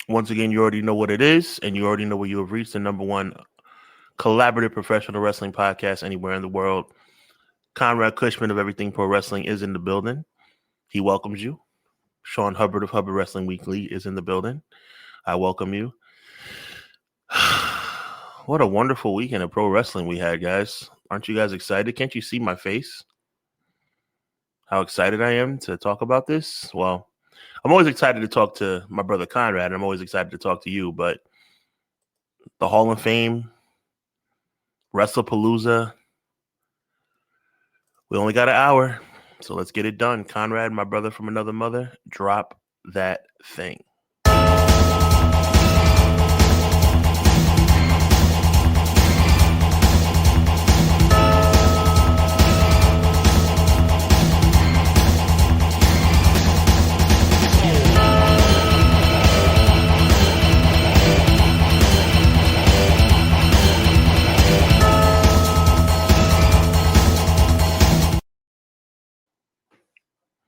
Once again, you already know what it is, and you already know where you have reached the number one collaborative professional wrestling podcast anywhere in the world. Conrad Cushman of Everything Pro Wrestling is in the building. He welcomes you. Sean Hubbard of Hubbard Wrestling Weekly is in the building. I welcome you. What a wonderful weekend of pro wrestling we had, guys. Aren't you guys excited? Can't you see my face? How excited I am to talk about this? Well, I'm always excited to talk to my brother Conrad, and I'm always excited to talk to you, but the Hall of Fame, Wrestlepalooza, we only got an hour, so let's get it done. Conrad, my brother from another mother, drop that thing.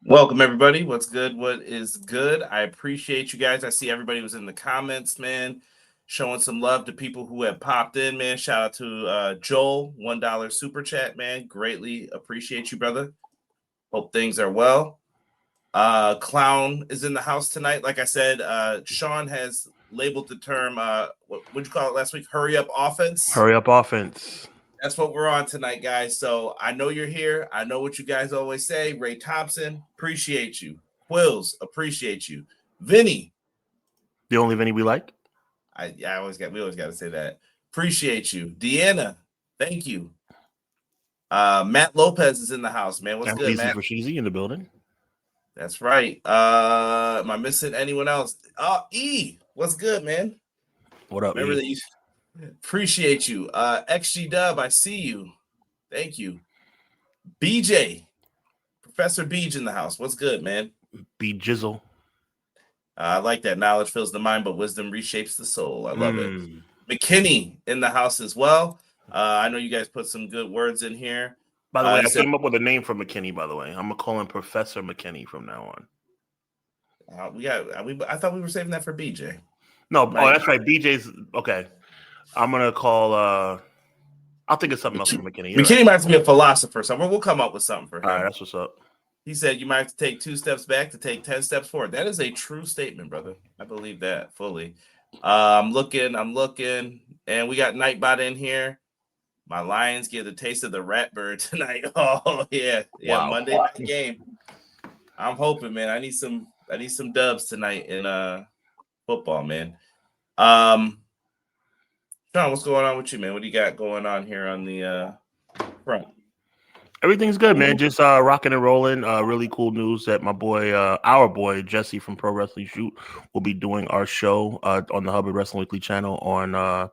Welcome, everybody. What's good? What is good? I appreciate you guys. I see everybody was in the comments, man, showing some love to people who have popped in, man. Shout out to Joel, $1 super chat, man. Greatly appreciate you, brother. Hope things are well. Clown is in the house tonight. Like I said, Sean has labeled the term, what did you call it last week? Hurry up offense. Hurry up offense. That's what we're on tonight, guys. So I know you're here. I know what you guys always say. Ray Thompson, appreciate you. Quills, appreciate you. Vinny. The only Vinny we like? We always got to say that. Appreciate you. Deanna, thank you. Matt Lopez is in the house, man. What's good, Matt? Sheezy in the building. That's right. Am I missing anyone else? E, what's good, man? What up, Remember E? that you appreciate you. XG Dub, I see you. Thank you. BJ, Professor Beej in the house. What's good, man? B Jizzle. I like that. Knowledge fills the mind, but wisdom reshapes the soul. I love it. McKinney in the house as well. I know you guys put some good words in here. By the way, I came up with a name for McKinney, by the way. I'm going to call him Professor McKinney from now on. I thought we were saving that for BJ. No, that's right. BJ's okay. I'm gonna call. I'll think of something else for McKinney. McKinney might be a philosopher, so we'll come up with something for him. All right, that's what's up. He said you might have to take 2 steps back to take 10 steps forward. That is a true statement, brother. I believe that fully. I'm looking, and we got Nightbot in here. My Lions get a taste of the rat bird tonight. Oh yeah, wow. Monday night game. I'm hoping, man. I need some dubs tonight in football, man. Sean, what's going on with you, man? What do you got going on here on the front? Everything's good, man. Just rocking and rolling. Really cool news that our boy Jesse from Pro Wrestling Shoot will be doing our show on the Hubbard Wrestling Weekly channel on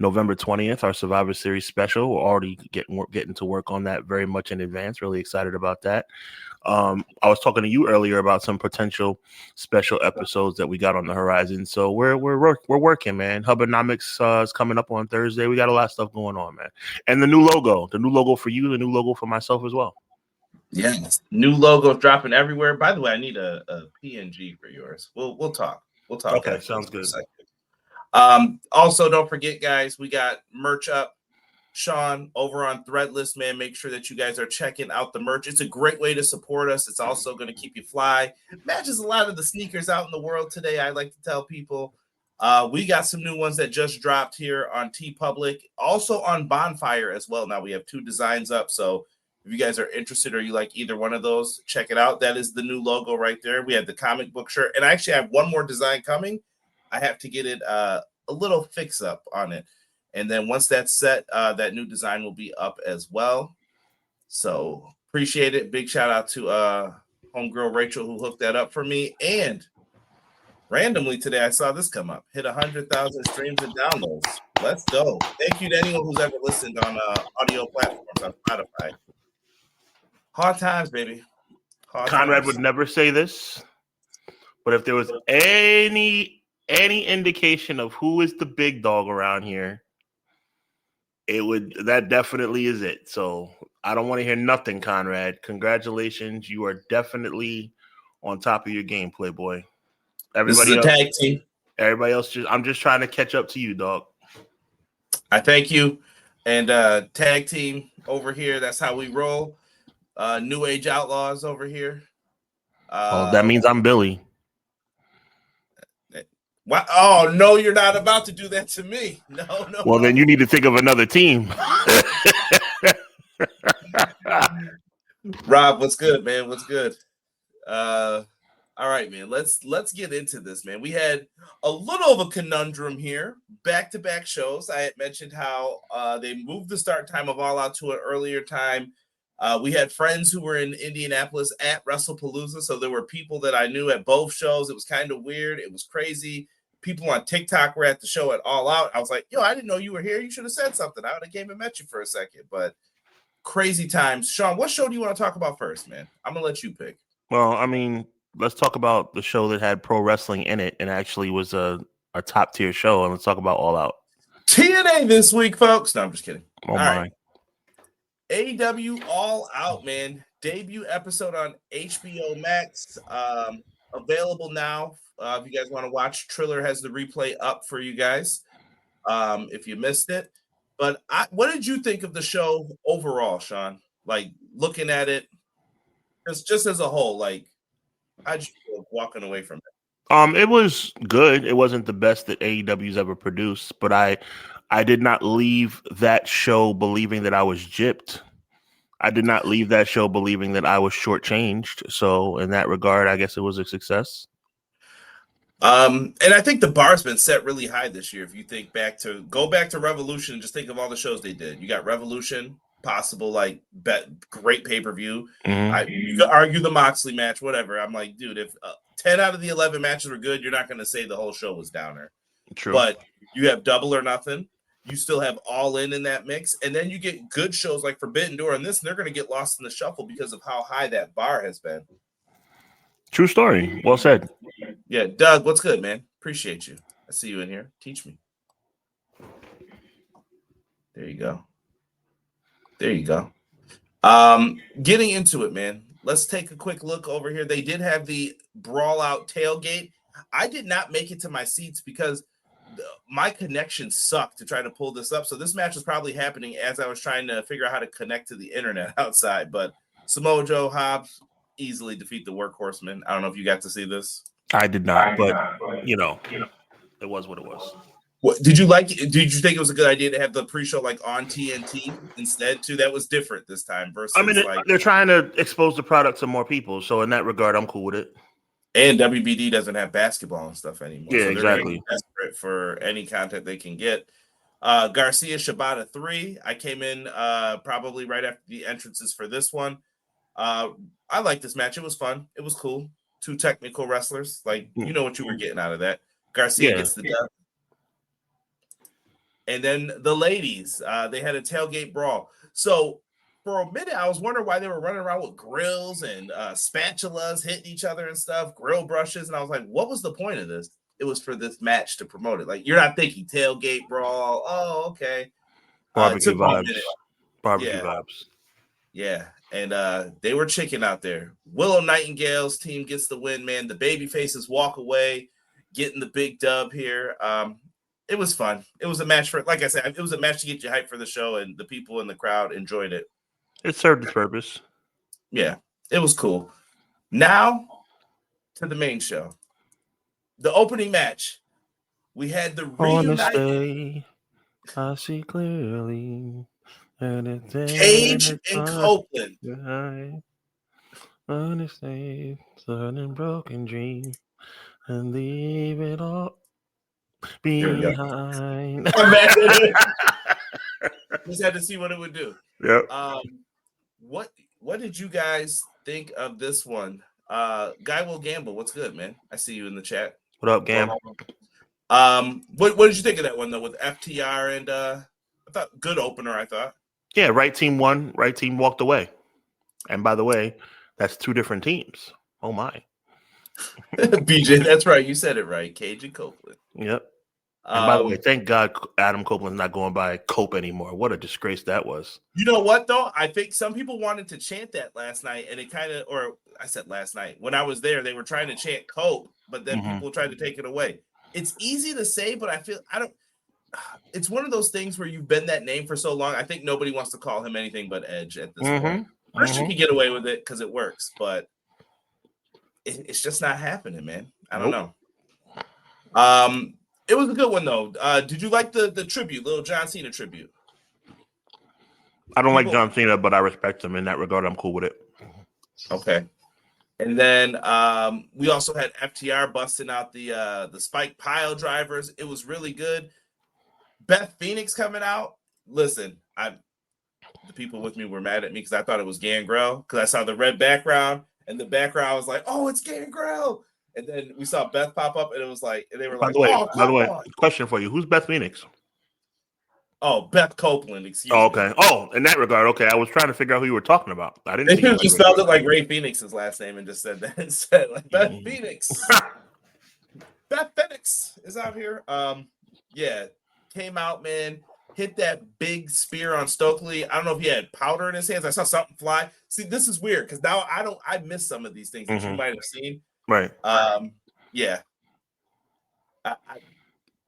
November 20th, our Survivor Series special. We're already getting to work on that very much in advance. Really excited about that. I was talking to you earlier about some potential special episodes that we got on the horizon. So we're working, man. Hubbardonomics is coming up on Thursday. We got a lot of stuff going on, man. And the new logo for you, the new logo for myself as well. Yes, new logos dropping everywhere. By the way, I need a PNG for yours. We'll talk. We'll talk. Okay, sounds good. Also, don't forget, guys, we got merch up. Sean, over on Threadless, man, make sure that you guys are checking out the merch. It's a great way to support us. It's also going to keep you fly. Matches a lot of the sneakers out in the world today. I like to tell people we got some new ones that just dropped here on TeePublic, also on Bonfire as well. Now we have 2 designs up. So if you guys are interested or you like either one of those, check it out. That is the new logo right there. We have the comic book shirt, and I actually have one more design coming. I have to get it a little fix up on it. And then once that's set, that new design will be up as well. So appreciate it. Big shout out to homegirl Rachel who hooked that up for me. And randomly today, I saw this come up. Hit 100,000 streams and downloads. Let's go. Thank you to anyone who's ever listened on audio platforms on Spotify. Hard times, baby. Conrad would never say this, but if there was any indication of who is the big dog around here, that definitely is it. So I don't want to hear nothing, Conrad. Congratulations. You are definitely on top of your game, Playboy. Everybody, this is a tag team. Everybody else, I'm just trying to catch up to you, dog. I thank you. And tag team over here. That's how we roll. New Age Outlaws over here. Well, that means I'm Billy. What? Oh, no, you're not about to do that to me. No. Well, then you need to think of another team. Rob, what's good, man? What's good? All right, man. Let's get into this, man. We had a little of a conundrum here. Back-to-back shows. I had mentioned how they moved the start time of All Out to an earlier time. We had friends who were in Indianapolis at Wrestlepalooza, so there were people that I knew at both shows. It was kind of weird. It was crazy. People on TikTok were at the show at All Out. I was like, yo, I didn't know you were here. You should have said something. I would have came and met you for a second, but crazy times. Sean, what show do you want to talk about first, man? I'm going to let you pick. Well, I mean, let's talk about the show that had pro wrestling in it and actually was a top tier show. And let's talk about All Out. TNA this week, folks. No, I'm just kidding. Oh, all my. Right. AEW All Out, man. Debut episode on HBO Max. Available now. If you guys want to watch, Triller has the replay up for you guys if you missed it. But what did you think of the show overall, Sean? Like, looking at it, just as a whole, like, how'd you feel walking away from it? It was good. It wasn't the best that AEW's ever produced, but I did not leave that show believing that I was gypped. I did not leave that show believing that I was shortchanged. So in that regard, I guess it was a success. And I think the bar's been set really high this year. If you go back to Revolution and just think of all the shows they did. You got Revolution, possible like great pay-per-view. Mm-hmm. You could argue the Moxley match, whatever. I'm like, dude, if 10 out of the 11 matches were good, you're not going to say the whole show was downer. True. But you have Double or Nothing. You still have All In that mix. And then you get good shows like Forbidden Door and this, and they're going to get lost in the shuffle because of how high that bar has been. True story. Well said. Yeah, Doug, what's good, man? Appreciate you. I see you in here. Teach me. There you go. Getting into it, man. Let's take a quick look over here. They did have the Brawl Out tailgate. I did not make it to my seats because my connection sucked to try to pull this up. So this match was probably happening as I was trying to figure out how to connect to the internet outside. But Samoa Joe, Hobbs easily defeat the Workhorsemen. I don't know if you got to see this. I did not, but you know, it was what it was. What did you like? Did you think it was a good idea to have the pre-show like on TNT instead too? That was different this time versus. I mean, they're trying to expose the product to more people, so in that regard, I'm cool with it. And WBD doesn't have basketball and stuff anymore. Yeah, so exactly. Desperate for any content they can get. Garcia Shibata 3. I came in probably right after the entrances for this one. I liked this match. It was fun. It was cool. Two technical wrestlers. Like, you know what you were getting out of that. Garcia gets the dub. And then the ladies, they had a tailgate brawl. So for a minute, I was wondering why they were running around with grills and spatulas hitting each other and stuff, grill brushes. And I was like, what was the point of this? It was for this match to promote it. Like, you're not thinking tailgate brawl. Oh, okay. Barbecue vibes. Barbecue vibes. Yeah. And they were chicken out there. Willow Nightingale's team gets the win, man. The baby faces walk away, getting the big dub here. It was fun. It was a match for, like I said, it was a match to get you hyped for the show, and the people in the crowd enjoyed it. It served its purpose. Yeah, it was cool. Now to the main show. The opening match. We had the reunited. I see clearly. Cage and Copeland. Understand, sudden broken dream, and leave it all behind. Just had to see what it would do. Yep. What did you guys think of this one? Guy Will Gamble, what's good, man? I see you in the chat. What up, Gam? What did you think of that one though with FTR and I thought good opener, I thought. Yeah, right team won, right team walked away. And by the way, that's two different teams. Oh my. BJ, that's right. You said it right. Cage and Copeland. Yep. And by the way, thank God Adam Copeland's not going by Cope anymore. What a disgrace that was. You know what, though? I think some people wanted to chant that last night, and it kind of, or I said last night, when I was there, they were trying to chant Cope, but then people tried to take it away. it's easy to say, but I don't. It's one of those things where you've been that name for so long. I think nobody wants to call him anything but Edge at this point. Christian can get away with it because it works, but it's just not happening, man. I don't know. It was a good one though. Did you like the tribute, little John Cena tribute? I don't like John Cena, but I respect him in that regard. I'm cool with it. Okay. And then we also had FTR busting out the spike pile drivers. It was really good. Beth Phoenix coming out. Listen, the people with me were mad at me because I thought it was Gangrel because I saw the red background and the background. I was like, "Oh, it's Gangrel!" And then we saw Beth pop up, and it was like, and they were like, by the way, question for you: who's Beth Phoenix? Oh, Beth Copeland. Excuse me. Okay. Oh, in that regard, okay. I was trying to figure out who you were talking about. I didn't. They just spelled it like Ray Phoenix's last name and just said that instead, like Beth Phoenix. Beth Phoenix is out here. Yeah. Came out, man, hit that big spear on Stokely. I don't know if he had powder in his hands. I saw something fly. See, this is weird because now I miss some of these things that you might have seen. Right. Yeah.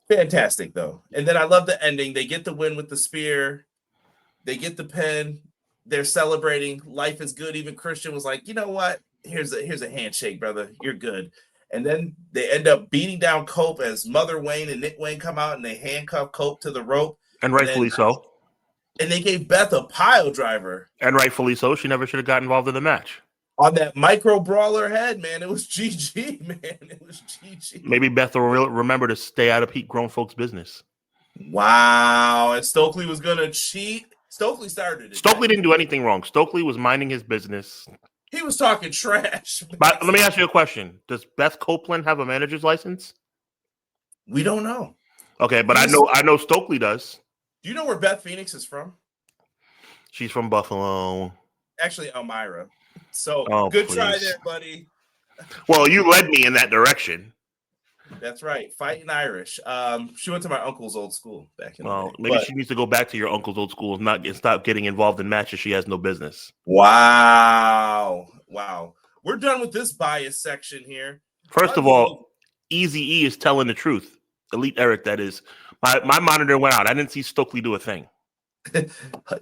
Fantastic, though. And then I love the ending. They get the win with the spear. They get the pin. They're celebrating. Life is good. Even Christian was like, you know what? Here's a handshake, brother. You're good. And then they end up beating down Cope as Mother Wayne and Nick Wayne come out and they handcuff Cope to the rope. And rightfully so. And they gave Beth a pile driver. And rightfully so. She never should have got involved in the match. On that micro brawler head, man. It was GG, man. It was GG. Maybe Beth will remember to stay out of grown folks' business. Wow. And Stokely was going to cheat. Stokely started it. Stokely didn't do anything wrong. Stokely was minding his business. He was talking trash. But let me ask you a question. Does Beth Copeland have a manager's license? We don't know. Okay, but I know Stokely does. Do you know where Beth Phoenix is from? She's from Buffalo. Actually, Elmira. So good try there, buddy. Well, you led me in that direction. That's right. Fighting Irish. She went to my uncle's old school back in the day. Maybe she needs to go back to your uncle's old school and stop getting involved in matches she has no business. Wow. We're done with this bias section here. First of all, Eazy-E is telling the truth. Elite Eric, that is. My monitor went out. I didn't see Stokely do a thing.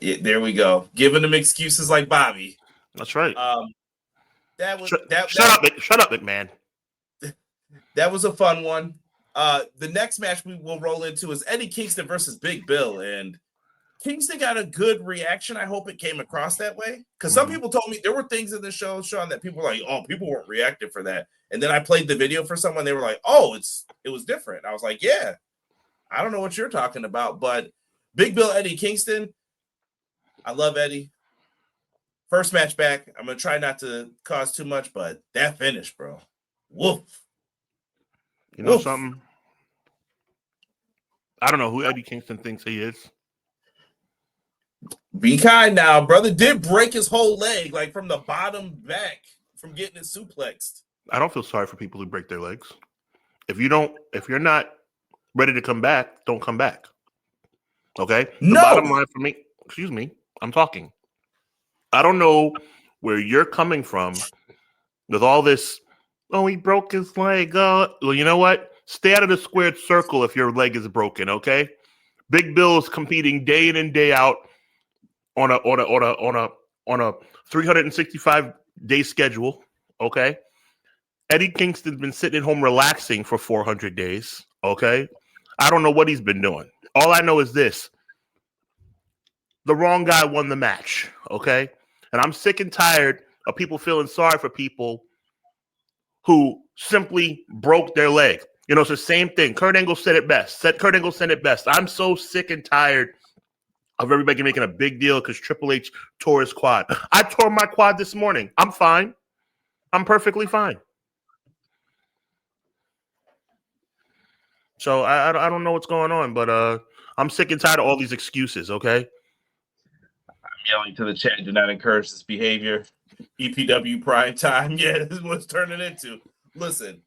There we go. Giving them excuses like Bobby. That's right. Shut up, McMahon. That was a fun one. The next match we will roll into is Eddie Kingston versus Big Bill. And Kingston got a good reaction. I hope it came across that way. Because some people told me there were things in the show, Sean, that people were like, oh, people weren't reacting for that. And then I played the video for someone. They were like, oh, it was different. I was like, yeah, I don't know what you're talking about. But Big Bill, Eddie Kingston, I love Eddie. First match back. I'm going to try not to cause too much, but that finish, bro. Woof. You know something? I don't know who Eddie Kingston thinks he is. Be kind now. Brother did break his whole leg, like from the bottom back from getting it suplexed. I don't feel sorry for people who break their legs. If you're not ready to come back, don't come back. Okay? The bottom line for me, excuse me, I'm talking. I don't know where you're coming from with all this, oh, he broke his leg. Well, you know what? Stay out of the squared circle if your leg is broken, okay? Big Bill is competing day in and day out on a 365-day schedule, okay? Eddie Kingston's been sitting at home relaxing for 400 days, okay? I don't know what he's been doing. All I know is this. The wrong guy won the match, okay? And I'm sick and tired of people feeling sorry for people who simply broke their leg. You know, it's the same thing. Kurt Angle said it best. I'm so sick and tired of everybody making a big deal because Triple H tore his quad. I tore my quad this morning. I'm fine. I'm perfectly fine. So I don't know what's going on, but I'm sick and tired of all these excuses, okay? I'm yelling to the chat, do not encourage this behavior. EPW prime time. Yeah, this is what it's turning into. Listen,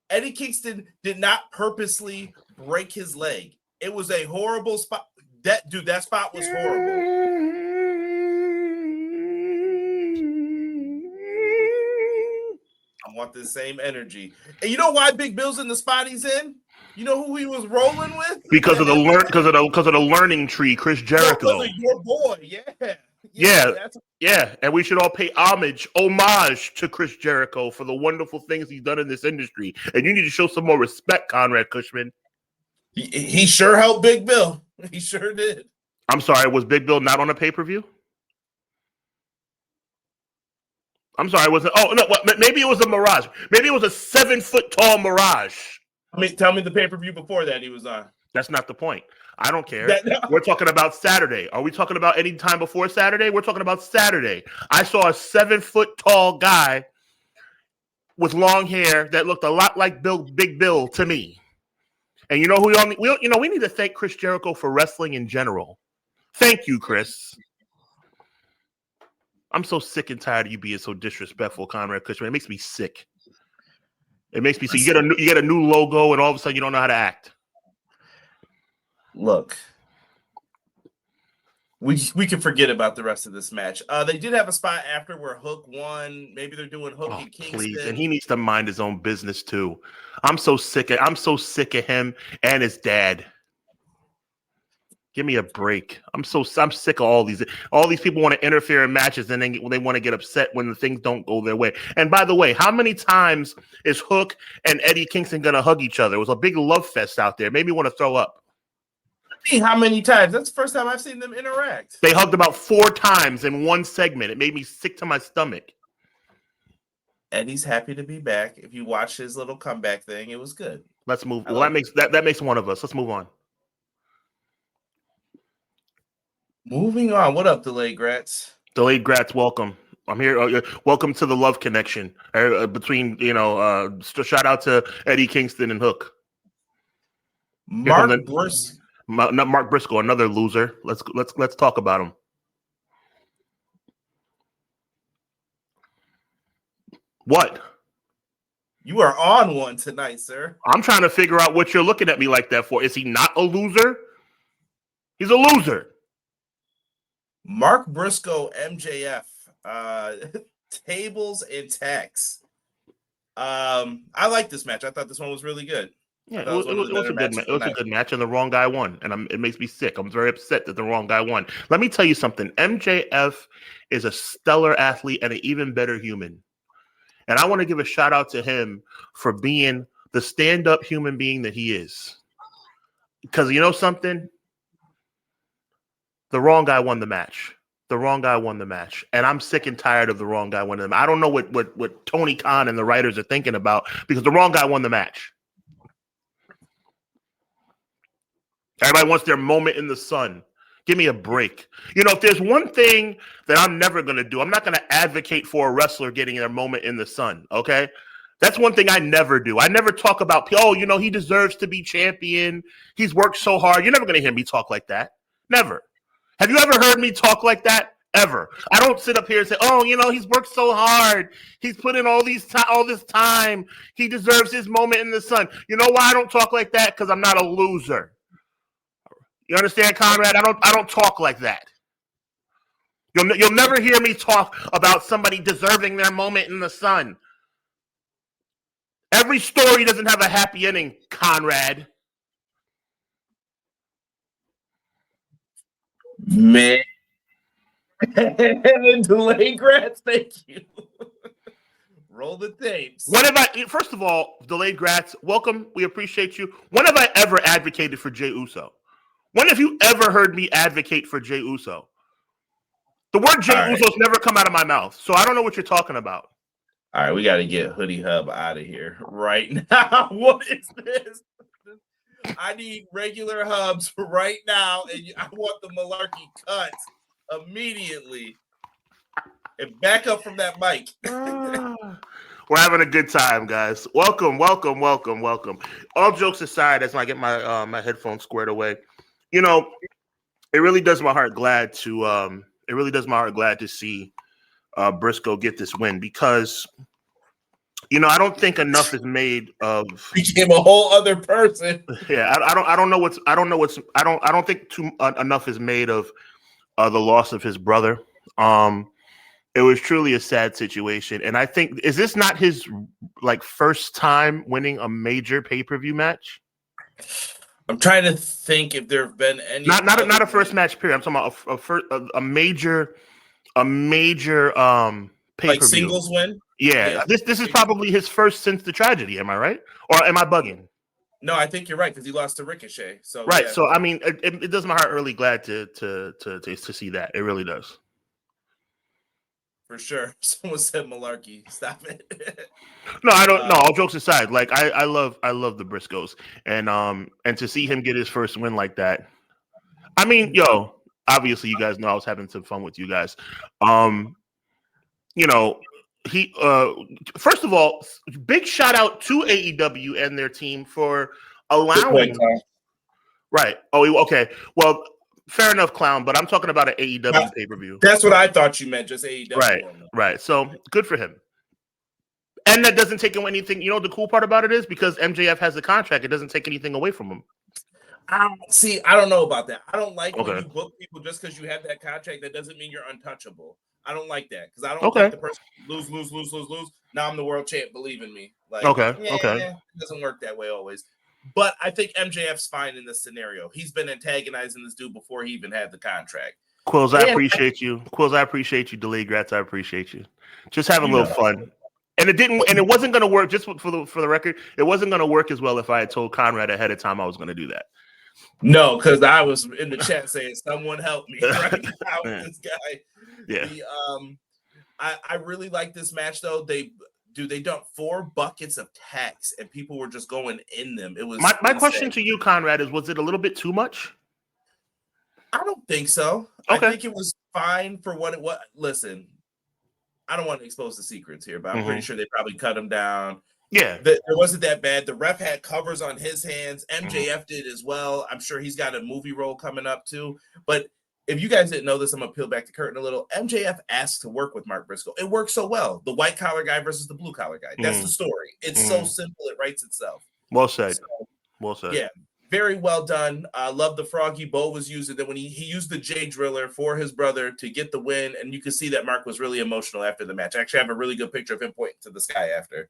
Eddie Kingston did not purposely break his leg. It was a horrible spot. That spot was horrible. I want the same energy. And you know why Big Bill's in the spot he's in? You know who he was rolling with? Because of the learning tree, Chris Jericho. Because of your boy, yeah. And we should all pay homage to Chris Jericho for the wonderful things he's done in this industry. And you need to show some more respect, Conrad Cushman. He sure helped Big Bill. He sure did. I'm sorry, was Big Bill not on a pay-per-view? I'm sorry, was it? Oh, no, maybe it was a Mirage. Maybe it was a 7-foot-tall Mirage. I mean, tell me the pay-per-view before that he was on. That's not the point. I don't care. We're talking about Saturday. Are we talking about any time before Saturday? We're talking about Saturday. I saw a 7-foot-tall guy with long hair that looked a lot like Big Bill to me. And you know who we need to thank Chris Jericho for wrestling in general. Thank you, Chris. I'm so sick and tired of you being so disrespectful, Conrad Cushman. It makes me sick. It makes me sick. You get a new logo, and all of a sudden you don't know how to act. Look, we can forget about the rest of this match. They did have a spot after where Hook won. Maybe they're doing Hook and Kingston. Please, and he needs to mind his own business too. I'm so sick of him and his dad. Give me a break. I'm sick of all these people want to interfere in matches, and then they want to get upset when the things don't go their way. And by the way, how many times is Hook and Eddie Kingston gonna hug each other? It was a big love fest out there. Made me want to throw up. How many times? That's the first time I've seen them interact. They hugged about 4 times in one segment. It made me sick to my stomach. Eddie's happy to be back. If you watch his little comeback thing, it was good. Let's move. Well, that makes one of us. Let's move on. Moving on. What up, Delayed Grats? Delayed Grats, welcome. I'm here. Welcome to the love connection between, shout out to Eddie Kingston and Hook. Mark Briscoe. Not Mark Briscoe, another loser. Let's talk about him. What? You are on one tonight, sir. I'm trying to figure out what you're looking at me like that for. Is he not a loser? He's a loser. Mark Briscoe, MJF, tables and tacks. I like this match. I thought this one was really good. Yeah, it was a good match, and the wrong guy won, and it makes me sick. I'm very upset that the wrong guy won. Let me tell you something. MJF is a stellar athlete and an even better human, and I want to give a shout out to him for being the stand-up human being that he is. Because you know something? The wrong guy won the match. And I'm sick and tired of the wrong guy winning them. I don't know what Tony Khan and the writers are thinking about, because the wrong guy won the match. Everybody wants their moment in the sun. Give me a break. If there's one thing that I'm never going to do, I'm not going to advocate for a wrestler getting their moment in the sun, okay? That's one thing I never do. I never talk about, he deserves to be champion. He's worked so hard. You're never going to hear me talk like that. Never. Have you ever heard me talk like that? Ever. I don't sit up here and say, he's worked so hard. He's put in all this time. He deserves his moment in the sun. You know why I don't talk like that? Because I'm not a loser. You understand, Conrad? I don't talk like that. You'll never hear me talk about somebody deserving their moment in the sun. Every story doesn't have a happy ending, Conrad. Man. Delayed Grats, thank you. Roll the tapes. First of all, Delayed Grats, welcome. We appreciate you. When have I ever advocated for Jey Uso? When have you ever heard me advocate for Jey Uso? The word Jey Uso's never come out of my mouth, so I don't know what you're talking about. All right, we got to get Hoodie Hub out of here right now. What is this? I need regular hubs right now, and I want the malarkey cut immediately. And back up from that mic. We're having a good time, guys. Welcome. All jokes aside, as I get my headphones squared away, it really does my heart glad to see Briscoe get this win, because I don't think enough is made of. Became a whole other person. Yeah, I don't think enough is made of the loss of his brother. It was truly a sad situation, and I think, is this not his first time winning a major pay-per-view match? I'm trying to think if there have been any. Not a first match period. I'm talking about a major pay like per view. singles win. Yeah, this is probably his first since the tragedy. Am I right, or am I bugging? No, I think you're right because he lost to Ricochet. So right. yeah. So I mean, it does my heart really glad to see that. It really does. For sure. Someone said malarkey. Stop it. No, I don't. No, all jokes aside, like I love the Briscoes, and to see him get his first win like that. I mean, yo, obviously you guys know I was having some fun with you guys. You know, he first of all, big shout out to AEW and their team for allowing. Right. Oh, okay. Well, fair enough, clown. But I'm talking about an AEW pay per view. That's what I thought you meant. Just AEW. Right. Right. So good for him. And that doesn't take away anything. You know, the cool part about it is because MJF has the contract, it doesn't take anything away from him. See, I don't know about that. I don't like when you book people just because you have that contract. That doesn't mean you're untouchable. I don't like that because I don't think the person lose. Now I'm the world champ. Believe in me. Like, it doesn't work that way always. But I think MJF's fine in this scenario. He's been antagonizing this dude before he even had the contract. Quills, I appreciate you. Quills, I appreciate you. Delayed Grats, I appreciate you. Just have a little fun. And it didn't, and it wasn't going to work. Just for the record, it wasn't going to work as well if I had told Conrad ahead of time I was going to do that. No, because I was in the chat saying, "Someone help me!" Right now, this guy. Yeah. I really like this match though. They dumped 4 buckets of tacks and people were just going in them. It was my question to you, Conrad, is: was it a little bit too much? I don't think so. Okay. I think it was fine for what it was. Listen, I don't want to expose the secrets here, but I'm pretty sure they probably cut him down. Yeah. It wasn't that bad. The ref had covers on his hands. MJF did as well. I'm sure he's got a movie role coming up too. But if you guys didn't know this, I'm going to peel back the curtain a little. MJF asked to work with Mark Briscoe. It worked so well. The white collar guy versus the blue collar guy. That's the story. It's so simple. It writes itself. Well said. Well said. Yeah. Very well done. I love the froggy Bo was using that when he used the J driller for his brother to get the win. And you can see that Mark was really emotional after the match. I actually have a really good picture of him pointing to the sky after,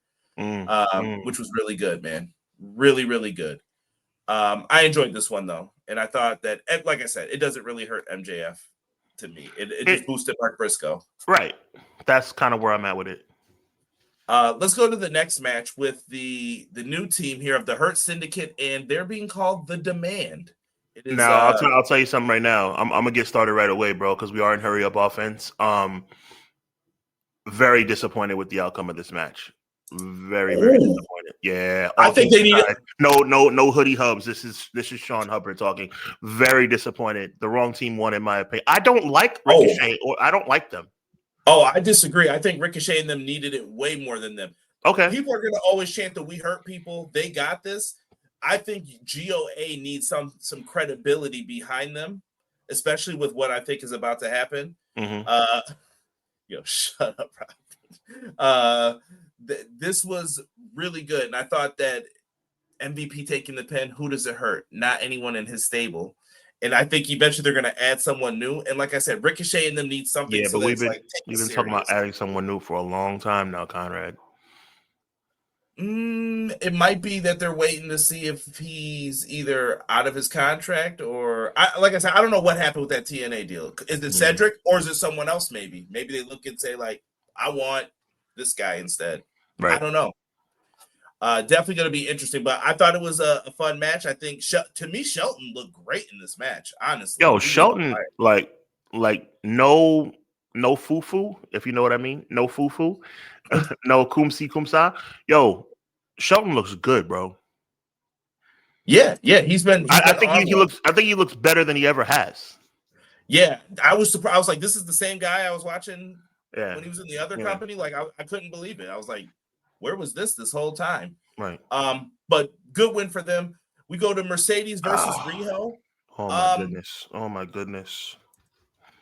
which was really good, man. Really, really good. I enjoyed this one though. And I thought that, like I said, it doesn't really hurt MJF to me. It just boosted Mark Briscoe. Right. That's kind of where I'm at with it. Let's go to the next match with the new team here of the Hurt Syndicate, and they're being called the Demand. It is, now, I'll tell you something right now. I'm gonna get started right away, bro, because we are in hurry up offense. Very disappointed with the outcome of this match. Very disappointed. Yeah, I think they need no hoodie hubs. This is Sean Hubbard talking. Very disappointed. The wrong team won, in my opinion. I don't like Ricochet, or I don't like them. Oh, I disagree. I think Ricochet and them needed it way more than them. Okay. People are going to always chant that we hurt people. They got this. I think GOA needs some credibility behind them, especially with what I think is about to happen. Shut up, Rob. This was really good. And I thought that MVP taking the pen, who does it hurt? Not anyone in his stable. And I think eventually they're going to add someone new. And like I said, Ricochet and them need something. Yeah, but we've been talking about adding someone new for a long time now, Conrad. It might be that they're waiting to see if he's either out of his contract or, like I said, I don't know what happened with that TNA deal. Is it Cedric or is it someone else maybe? Maybe they look and say, like, I want this guy instead. Right. I don't know. Definitely going to be interesting, but I thought it was a fun match. I think to me, Shelton looked great in this match. Honestly, yo, Shelton like no fufu, if you know what I mean. No fufu, no kumsa. Yo, Shelton looks good, bro. Yeah, he's been. I think he looks better than he ever has. Yeah, I was surprised. I was like, this is the same guy I was watching when he was in the other company. Like, I couldn't believe it. I was like, where was this whole time? Right. But good win for them. We go to Mercedes versus Riho. Oh my goodness.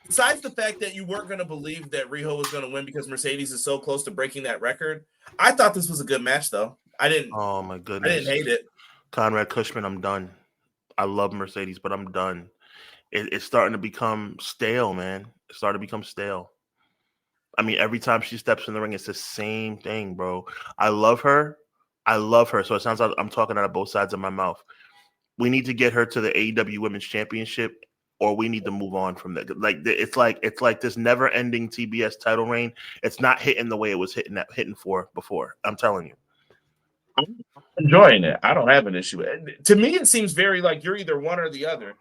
Besides the fact that you weren't going to believe that Riho was going to win because Mercedes is so close to breaking that record, I thought this was a good match, though. I didn't. Oh my goodness. I didn't hate it. Conrad Cushman, I'm done. I love Mercedes, but I'm done. It's starting to become stale, man. It's starting to become stale. I mean, every time she steps in the ring, it's the same thing, bro. I love her. So it sounds like I'm talking out of both sides of my mouth. we need to get her to the AEW Women's Championship, or we need to move on from that. It's like this never-ending TBS title reign. It's not hitting the way it was hitting for before. I'm telling you. I'm enjoying it. I don't have an issue. To me, it seems very like you're either one or the other.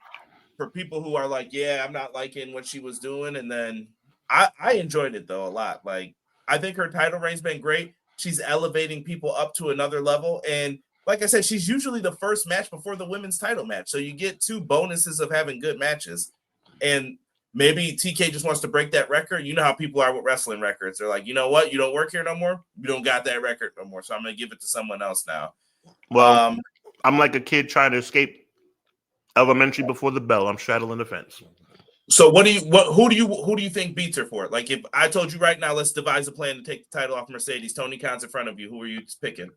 For people who are like, yeah, I'm not liking what she was doing, and then I enjoyed it though a lot. Like, I think her title reign's been great. She's elevating people up to another level, and like I said, she's usually the first match before the women's title match. So you get 2 bonuses of having good matches. And maybe TK just wants to break that record. You know how people are with wrestling records. They're like, you know what? You don't work here no more. You don't got that record no more. So I'm going to give it to someone else now. Well, I'm like a kid trying to escape elementary before the bell. I'm straddling the fence. So who do you think beats her for it? Like, if I told you right now, let's devise a plan to take the title off Mercedes, Tony Khan's in front of you, who are you picking?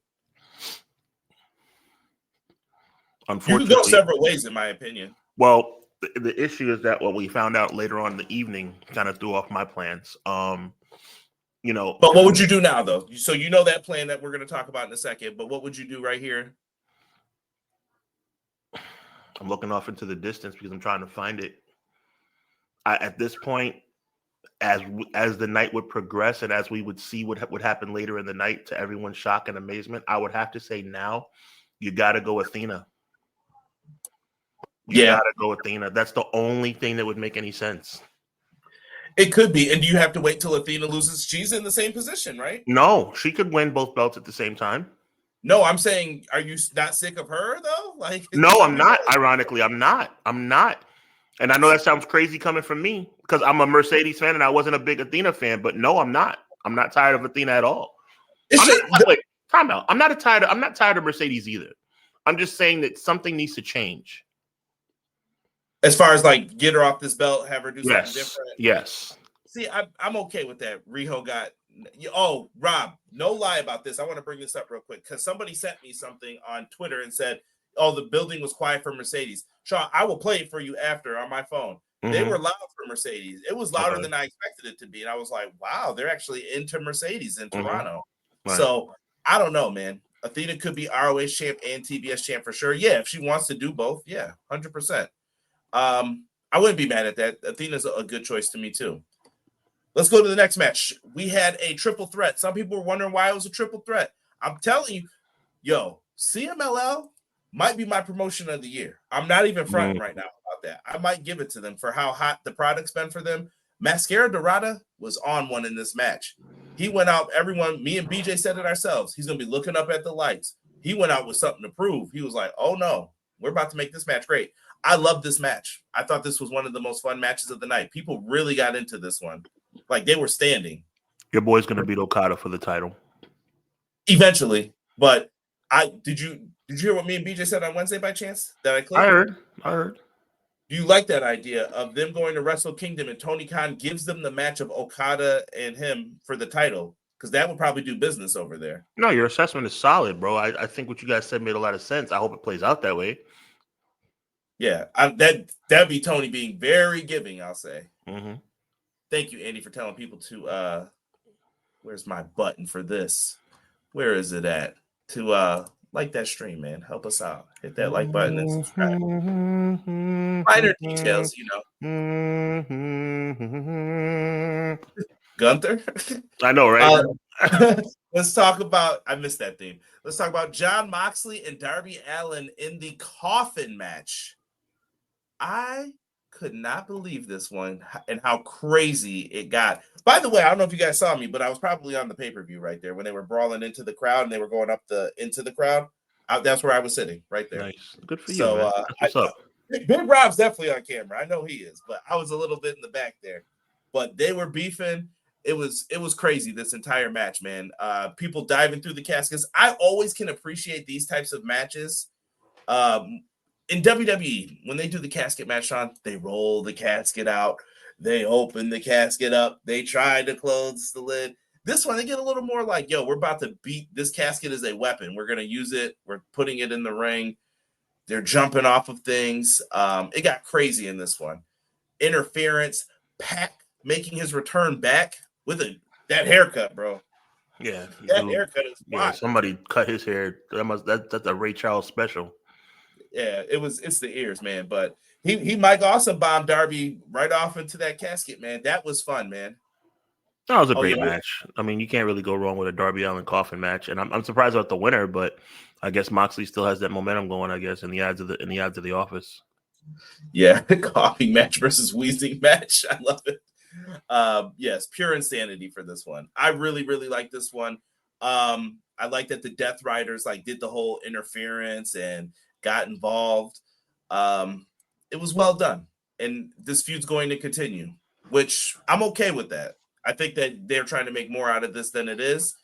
Unfortunately, you can go several ways, in my opinion. Well, the issue is that what we found out later on in the evening kind of threw off my plans. But what would you do now, though? So you know that plan that we're going to talk about in a second, but what would you do right here? I'm looking off into the distance because I'm trying to find it. At this point, as the night would progress and as we would see what would happen later in the night, to everyone's shock and amazement, I would have to say now, you got to go Athena. You got to go Athena. That's the only thing that would make any sense. It could be. And do you have to wait till Athena loses? She's in the same position, right? No, she could win both belts at the same time. No, I'm saying, are you not sick of her, though? Like, no, I'm not. Ironically, I'm not. And I know that sounds crazy coming from me because I'm a Mercedes fan and I wasn't a big Athena fan. But no, I'm not. I'm not tired of Athena at all. Wait, time out. I'm not tired of Mercedes either. I'm just saying that something needs to change. As far as like get her off this belt, have her do something different. Yes. See, I'm okay with that. Riho got. Oh, Rob, no lie about this. I want to bring this up real quick because somebody sent me something on Twitter and said, "Oh, the building was quiet for Mercedes." Sean, I will play it for you after on my phone. Mm-hmm. They were loud for Mercedes. It was louder than I expected it to be, and I was like, "Wow, they're actually into Mercedes in Toronto." Right. So I don't know, man. Athena could be ROH champ and TBS champ for sure. Yeah, if she wants to do both, 100%. I wouldn't be mad at that. Athena's a good choice to me too. Let's go to the next match. We had a triple threat. Some people were wondering why it was a triple threat. I'm telling you, CMLL might be my promotion of the year. I'm not even fronting right now about that. I might give it to them for how hot the product's been for them. Mascara Dorada was on one in this match. He went out, me and BJ said it ourselves. He's going to be looking up at the lights. He went out with something to prove. He was like, oh no, we're about to make this match great. I love this match. I thought this was one of the most fun matches of the night. People really got into this one. Like, they were standing. Your boy's going to beat Okada for the title. Eventually. But did you hear what me and BJ said on Wednesday by chance? That I clicked? I heard. Do you like that idea of them going to Wrestle Kingdom and Tony Khan gives them the match of Okada and him for the title? Because that would probably do business over there. No, your assessment is solid, bro. I think what you guys said made a lot of sense. I hope it plays out that way. Yeah, that'd be Tony being very giving, I'll say. Mm-hmm. Thank you, Andy, for telling people to where's my button for this? Where is it at? To like that stream, man. Help us out. Hit that like button and subscribe. Minor details, Gunther? I know, right? Let's talk about, I missed that theme. Let's talk about Jon Moxley and Darby Allin in the coffin match. I could not believe this one and how crazy it got. By the way, I don't know if you guys saw me, but I was probably on the pay-per-view right there when they were brawling into the crowd and they were going up into the crowd. That's where I was sitting, right there. Nice. Good for you. So, what's up? Big Rob's definitely on camera. I know he is, but I was a little bit in the back there. But they were beefing. It was crazy, this entire match, man. People diving through the caskets. I always can appreciate these types of matches. In WWE, when they do the casket match, Sean, they roll the casket out. They open the casket up. They try to close the lid. This one, they get a little more like, we're about to beat this casket as a weapon. We're going to use it. We're putting it in the ring. They're jumping off of things. It got crazy in this one. Interference. Pac making his return back with that haircut, bro. Yeah. That haircut is wild. Somebody cut his hair. That's a Ray Charles special. Yeah, it's the ears, man. But he Mike Awesome bombed Darby right off into that casket, man. That was fun, man. That was a great match. I mean, you can't really go wrong with a Darby Allin coffin match, and I'm surprised about the winner, but I guess Moxley still has that momentum going. I guess in the odds of the office. Yeah, coffee match versus wheezing match. I love it. Yes, pure insanity for this one. I really, really like this one. I like that the Death Riders like did the whole interference and got involved. It was well done, and this feud's going to continue, which I'm okay with that. I think that they're trying to make more out of this than it is,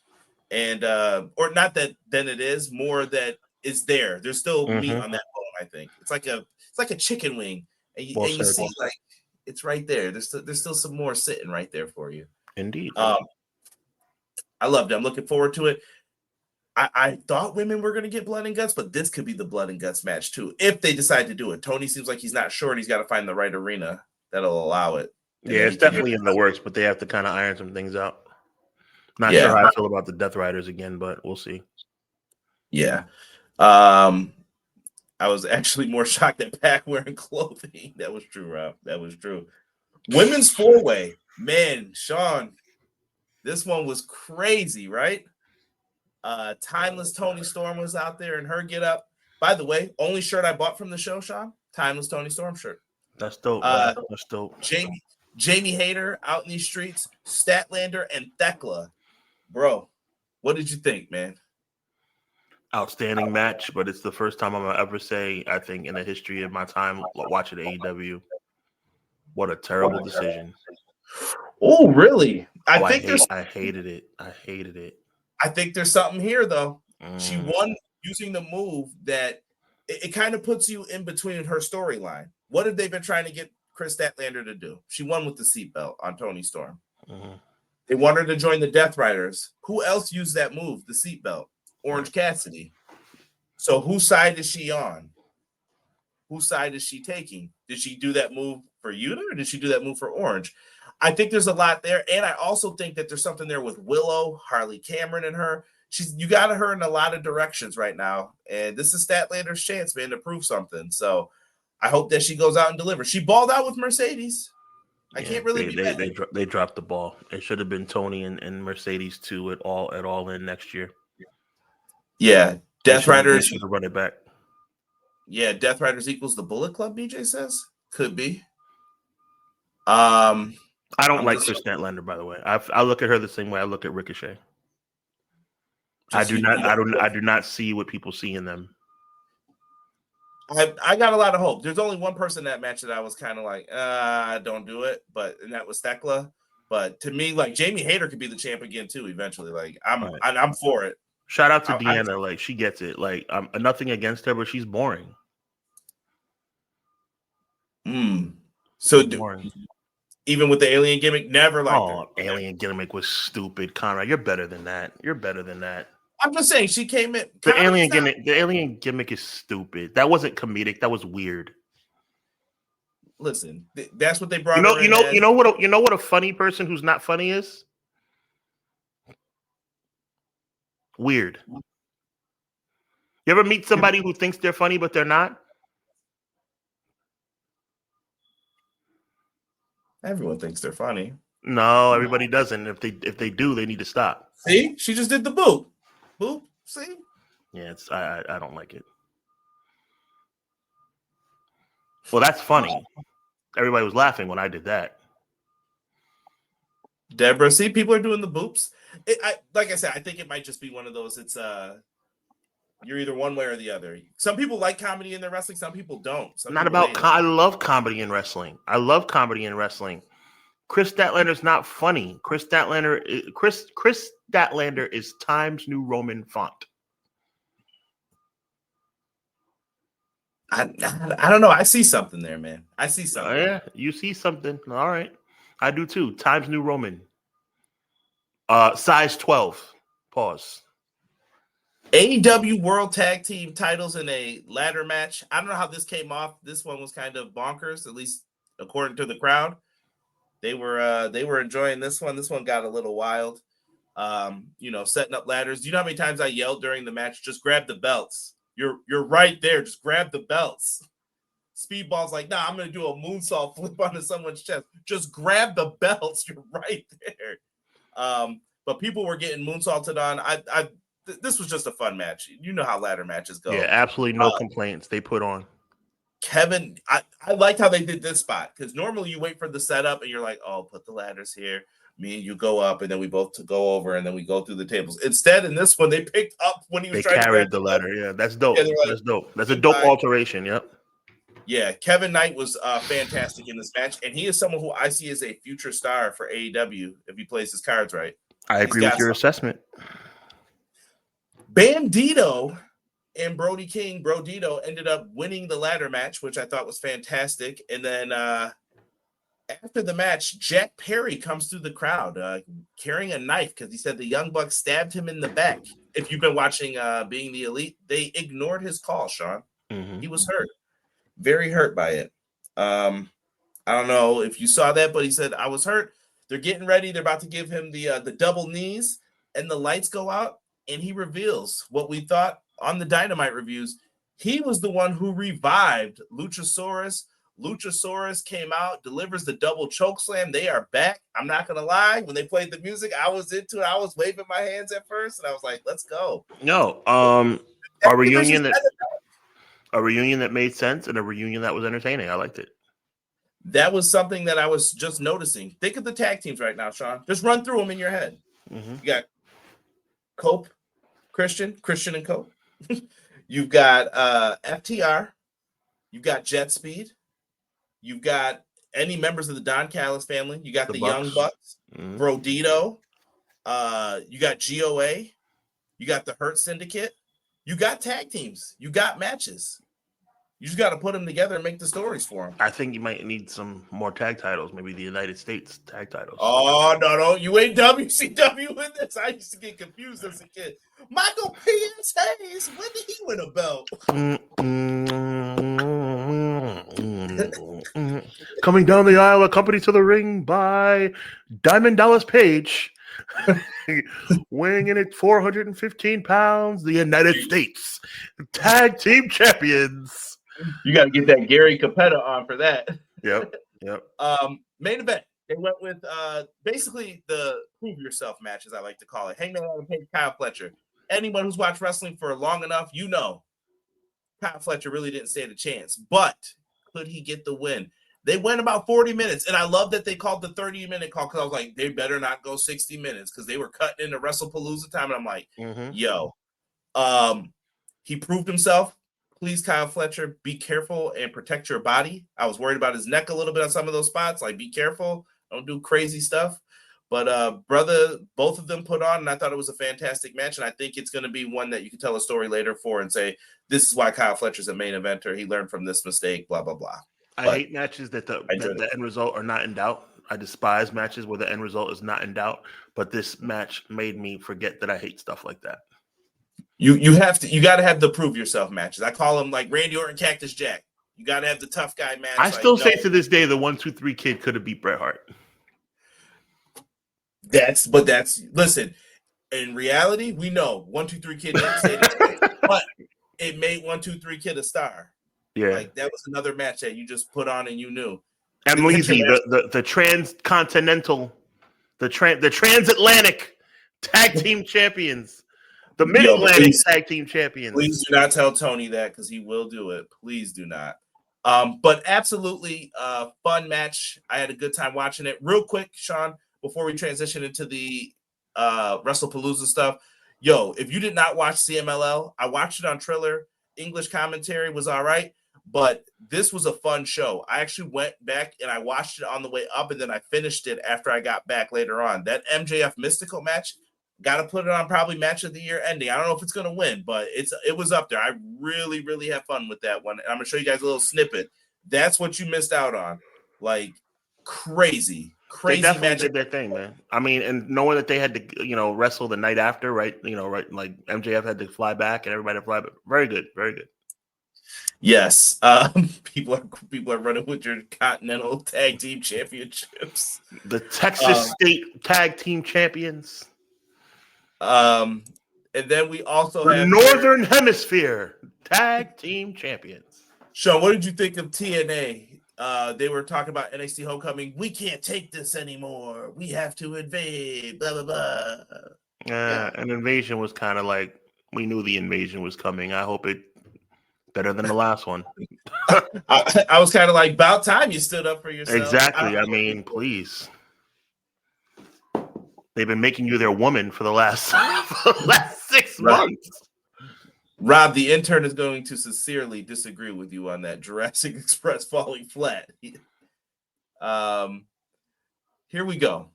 and or not that than it is, more that is there. There's still meat on that bone. I think it's like a chicken wing, and you see like it's right there. There's still some more sitting right there for you. Indeed. I loved it. I'm looking forward to it. I thought women were going to get blood and guts, but this could be the blood and guts match too, if they decide to do it. Tony seems like he's not sure, and he's got to find the right arena that'll allow it. Yeah, it's definitely in the works, but they have to kind of iron some things out. Not sure how I feel about the Death Riders again, but we'll see. Yeah. I was actually more shocked at Pac wearing clothing. That was true, Rob. That was true. Women's four-way. Man, Sean, this one was crazy, right? Timeless Tony Storm was out there in her get-up. By the way, only shirt I bought from the show, Sean, Timeless Tony Storm shirt. That's dope. That's dope. Jamie Hayter out in these streets, Statlander, and Thekla. Bro, what did you think, man? Outstanding match, but it's the first time I'm gonna ever say, I think, in the history of my time watching AEW, what a terrible decision. Oh, really? I hated it. I hated it. I think there's something here, though. She won using the move that it kind of puts you in between her storyline. What have they been trying to get Chris Statlander to do? She won with the seatbelt on Tony Storm. They want her to join the Death Riders. Who else used that move, the seatbelt? Orange Cassidy. So whose side is she on? Whose side is she taking? Did she do that move for Yuta, or did she do that move for Orange? I think there's a lot there, and I also think that there's something there with Willow, Harley Cameron, and her. You got her in a lot of directions right now, and this is Statlander's chance, man, to prove something. So I hope that she goes out and delivers. She balled out with Mercedes. I can't really be mad. They dropped the ball. It should have been Tony and Mercedes too at all in next year. Yeah, Death Riders should have run it back. Yeah, Death Riders equals the Bullet Club. BJ says could be. I don't like Chris Statlander, by the way. I look at her the same way I look at Ricochet. I do not see what people see in them. I got a lot of hope. There's only one person in that match that I was kind of like, don't do it, and that was Thekla. But to me, like Jamie Hayter could be the champ again too eventually. Like I'm for it. Shout out to Deanna. Like she gets it. Like nothing against her, but she's boring. So even with the alien gimmick, never liked her. Alien gimmick was stupid, Conrad. You're better than that. I'm just saying she came in. The alien gimmick is stupid. That wasn't comedic. That was weird. Listen, that's what they brought. You know what a funny person who's not funny is? Weird. You ever meet somebody who thinks they're funny but they're not? Everyone thinks they're funny. No, everybody doesn't. If they do, they need to stop. See, she just did the boop. Boop. See? Yeah, I don't like it. Well, that's funny. Everybody was laughing when I did that. Deborah, see, people are doing the boops. Like I said, I think it might just be one of those. It's you're either one way or the other. Some people like comedy in their wrestling. Some people don't. I love comedy in wrestling. Chris Statlander's not funny. Chris Statlander is Times New Roman font. I don't know. I see something there, man. I see something. Oh, yeah, you see something. All right. I do too. Times New Roman. Size 12. Pause. AEW World Tag Team titles in a ladder match. I don't know how this came off. This one was kind of bonkers, at least according to the crowd. They were enjoying this one. This one got a little wild. Setting up ladders. Do you know how many times I yelled during the match? Just grab the belts. You're right there. Just grab the belts. Speedball's like, nah, I'm gonna do a moonsault flip onto someone's chest. Just grab the belts. You're right there. But people were getting moonsaulted on. This was just a fun match. You know how ladder matches go. Yeah, absolutely no complaints they put on. Kevin, I liked how they did this spot because normally you wait for the setup and you're like, oh, put the ladders here. Me and you go up, and then we both go over, and then we go through the tables. Instead, in this one, they picked up when he was trying to carried the ladder. Yeah, that's dope. Yeah, like, that's dope. That's a dope alteration. Yep. Yeah, Kevin Knight was fantastic in this match, and he is someone who I see as a future star for AEW if he plays his cards right. I agree with your assessment. Bandito and Brody King, Brodito, ended up winning the ladder match, which I thought was fantastic. And then after the match, Jack Perry comes through the crowd carrying a knife because he said the Young Bucks stabbed him in the back. If you've been watching Being the Elite, they ignored his call, Sean. Mm-hmm. He was hurt. Very hurt by it. I don't know if you saw that, but he said, I was hurt. They're getting ready. They're about to give him the double knees, and the lights go out, and he reveals what we thought on the Dynamite reviews. He was the one who revived Luchasaurus. Luchasaurus came out, delivers the double choke slam. They are back. I'm not going to lie. When they played the music, I was into it. I was waving my hands at first, and I was like, let's go. No, a reunion that made sense and a reunion that was entertaining. I liked it. That was something that I was just noticing. Think of the tag teams right now, Sean. Just run through them in your head. Mm-hmm. You got Cope, Christian and Cope. You've got FTR. You've got Jet Speed. You've got any members of the Don Callis family. You got the Young Bucks, mm-hmm. Brodito. You got GOA. You got the Hurt Syndicate. You got tag teams. You got matches. You just got to put them together and make the stories for them. I think you might need some more tag titles, maybe the United States tag titles. Oh, no. You ain't WCW in this. I used to get confused as a kid. Michael P.S. Hayes, when did he win a belt? Coming down the aisle, accompanied to the ring by Diamond Dallas Page. Weighing in at 415 pounds, the United States tag team champions. You got to get that Gary Capetta on for that. Yep. Main event. They went with basically the prove yourself match, as I like to call it. Hangman Adam Page, Kyle Fletcher. Anyone who's watched wrestling for long enough, you know Kyle Fletcher really didn't stand a chance. But could he get the win? They went about 40 minutes, and I love that they called the 30-minute call because I was like, they better not go 60 minutes because they were cutting into Wrestlepalooza time, and I'm like, yo. He proved himself. Please, Kyle Fletcher, be careful and protect your body. I was worried about his neck a little bit on some of those spots. Like, be careful. Don't do crazy stuff. But, brother, both of them put on, and I thought it was a fantastic match, and I think it's going to be one that you can tell a story later for and say, this is why Kyle Fletcher's a main eventer. He learned from this mistake, blah, blah, blah. I hate matches that the end result are not in doubt. I despise matches where the end result is not in doubt. But this match made me forget that I hate stuff like that. You got to have the prove yourself matches. I call them like Randy Orton, Cactus Jack. You got to have the tough guy match. I still say to this day the 1-2-3 Kid could have beat Bret Hart. Listen. In reality, we know 1-2-3 Kid didn't say that, but it made 1-2-3 Kid a star. Yeah, like that was another match that you just put on and you knew. And Weezy, the transcontinental, the transatlantic tag team champions, the mid-Atlantic tag team champions. Please do not tell Tony that because he will do it. Please do not. But absolutely fun match. I had a good time watching it. Real quick, Sean, before we transition into the Wrestlepalooza stuff. Yo, if you did not watch CMLL, I watched it on Triller. English commentary was all right. But this was a fun show. I actually went back and I watched it on the way up, and then I finished it after I got back later on. That MJF Mystical match, got to put it on probably match of the year ending. I don't know if it's going to win, but it was up there. I really, really had fun with that one. And I'm going to show you guys a little snippet. That's what you missed out on. Like, crazy they definitely magic. Did their thing, man. I mean, and knowing that they had to, wrestle the night after, right? Right, like MJF had to fly back and everybody had to fly back. Very good, very good. Yes, people are running with your Continental Tag Team Championships. The Texas State Tag Team Champions. And And then we also the have Northern Hemisphere Tag Team Champions. Sean, what did you think of TNA? They were talking about NXT Homecoming. We can't take this anymore. We have to invade. Blah blah blah. An invasion was kind of like we knew the invasion was coming. I hope it better than the last one. I was kind of like, about time you stood up for yourself. Exactly. I mean, please. They've been making you their woman for the last 6 months. Rob, the intern, is going to sincerely disagree with you on that Jurassic Express falling flat. Here we go.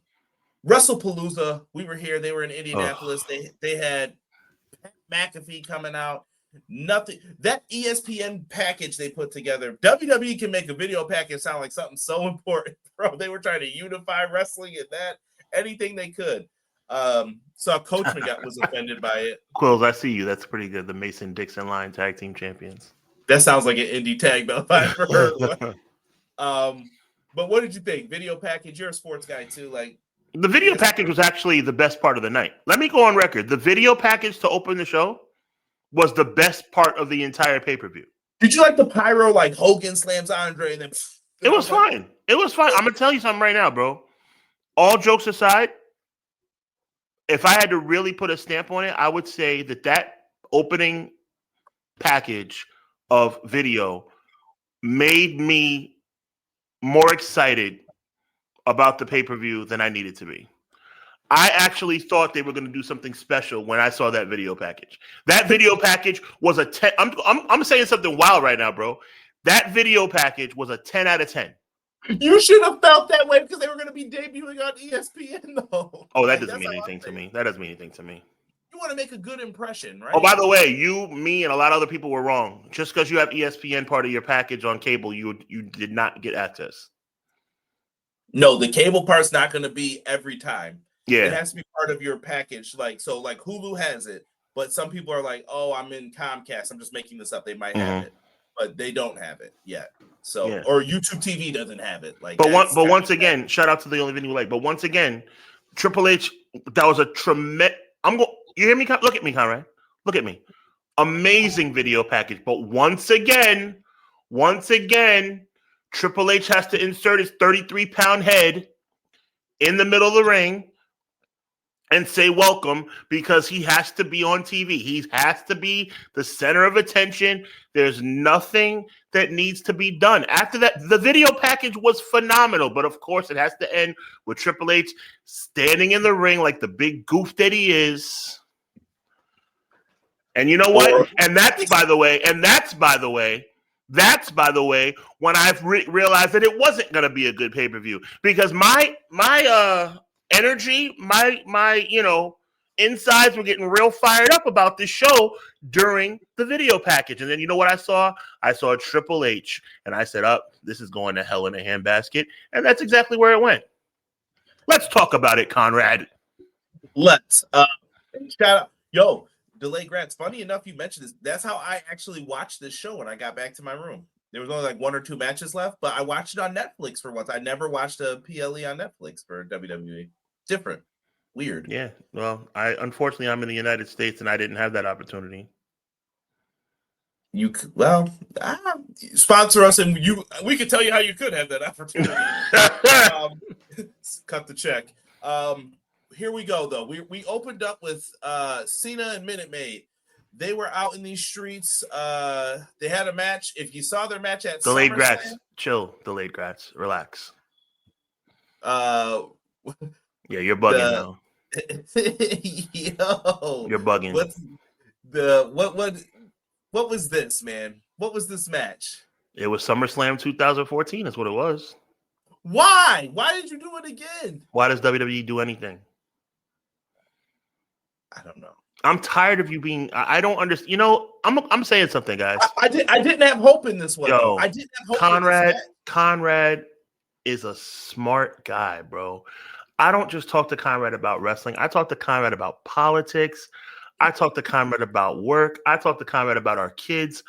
Wrestlepalooza. We were here. They were in Indianapolis. They had McAfee coming out. Nothing. That ESPN package they put together. WWE can make a video package sound like something so important, bro. They were trying to unify wrestling and that. Anything they could. Saw Coachman was offended by it. Quills, I see you. That's pretty good. The Mason-Dixon line tag team champions. That sounds like an indie tag belt I've ever heard one. But what did you think? Video package. You're a sports guy too. Like, the video package was actually the best part of the night. Let me go on record. The video package to open the show was the best part of the entire pay-per-view. Did you like the pyro, like Hogan slams Andre and then? It was fine. It was fine. I'm gonna tell you something right now, bro. All jokes aside, if I had to really put a stamp on it, I would say that opening package of video made me more excited about the pay-per-view than I needed to be. I actually thought they were going to do something special when I saw that video package. That video package was a 10. I'm saying something wild right now, bro. That video package was a 10 out of 10. You should have felt that way because they were going to be debuting on ESPN, though. Oh, that doesn't mean anything to me. That doesn't mean anything to me. You want to make a good impression, right? Oh, by the way, you, me, and a lot of other people were wrong. Just because you have ESPN part of your package on cable, you did not get access. No, the cable part's not going to be every time. Yeah. It has to be part of your package. Like Hulu has it, but some people are like, oh, I'm in Comcast. I'm just making this up. They might have it, but they don't have it yet. So, or YouTube TV doesn't have it. Like, but once again, shout out to the only video we like. But once again, Triple H, that was a tremendous. You hear me? Look at me, Conrad. Look at me. Amazing video package. But once again, Triple H has to insert his 33-pound head in the middle of the ring and say welcome because he has to be on TV. He has to be the center of attention. There's nothing that needs to be done. After that, the video package was phenomenal, but of course it has to end with Triple H standing in the ring like the big goof that he is. And you know what? And that's by the way, when I've realized that it wasn't going to be a good pay-per-view because my energy, my insides were getting real fired up about this show during the video package. And then you know what I saw? I saw Triple H, and I said, this is going to hell in a handbasket. And that's exactly where it went. Let's talk about it, Conrad. Let's. Shout out. Delayed grats. Funny enough, you mentioned this. That's how I actually watched this show when I got back to my room. There was only like 1 or 2 matches left, but I watched it on Netflix for once. I never watched a PLE on Netflix for WWE. Different. Weird. Yeah. Well, unfortunately I'm in the United States and I didn't have that opportunity. Sponsor us and we could tell you how you could have that opportunity. Cut the check. Here we go though. We opened up with Cena and Minute Maid. They were out in these streets. They had a match. If you saw their match at Delayed grats. Chill, delayed grats. Relax. Yeah, you're bugging now. Yo, you're bugging. What was this, man? What was this match? It was SummerSlam 2014. Is what it was. Why? Why did you do it again? Why does WWE do anything? I don't know. I'm tired of you being. I don't understand. I'm saying something, guys. I didn't have hope in this one. Yo, I didn't have hope. Conrad is a smart guy, bro. I don't just talk to Conrad about wrestling. I talk to Conrad about politics. I talk to Conrad about work. I talk to Conrad about our kids.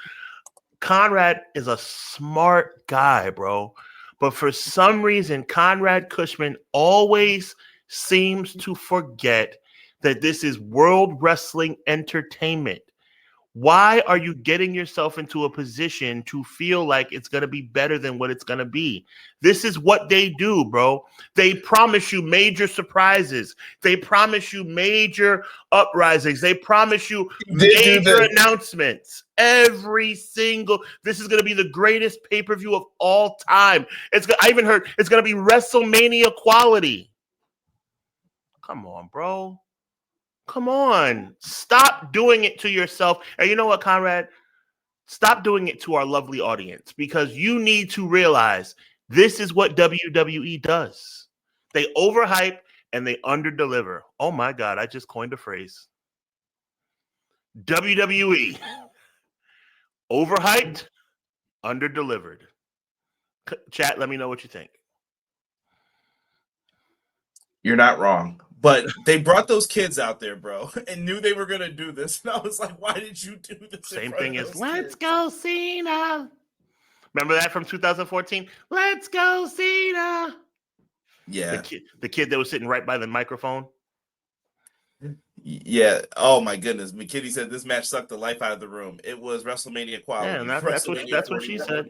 Conrad is a smart guy, bro. But for some reason, Conrad Cushman always seems to forget that this is World Wrestling Entertainment. Why are you getting yourself into a position to feel like it's going to be better than what it's going to be? This is what they do, bro. They promise you major surprises. They promise you major uprisings. They promise you major announcements. This is going to be the greatest pay-per-view of all time. I even heard it's going to be WrestleMania quality. Come on, bro. Come on. Stop doing it to yourself. And you know what, Conrad? Stop doing it to our lovely audience, because you need to realize this is what WWE does. They overhype and they underdeliver. Oh my God, I just coined a phrase. WWE. Overhyped, underdelivered. Chat, let me know what you think. You're not wrong. But they brought those kids out there, bro, and knew they were going to do this. And I was like, why did you do this? Same thing as Let's Go Cena. Remember that from 2014? Let's Go Cena. Yeah. The kid that was sitting right by the microphone. Yeah. Oh, my goodness. McKinney said this match sucked the life out of the room. It was WrestleMania quality. Yeah, and that's what she said.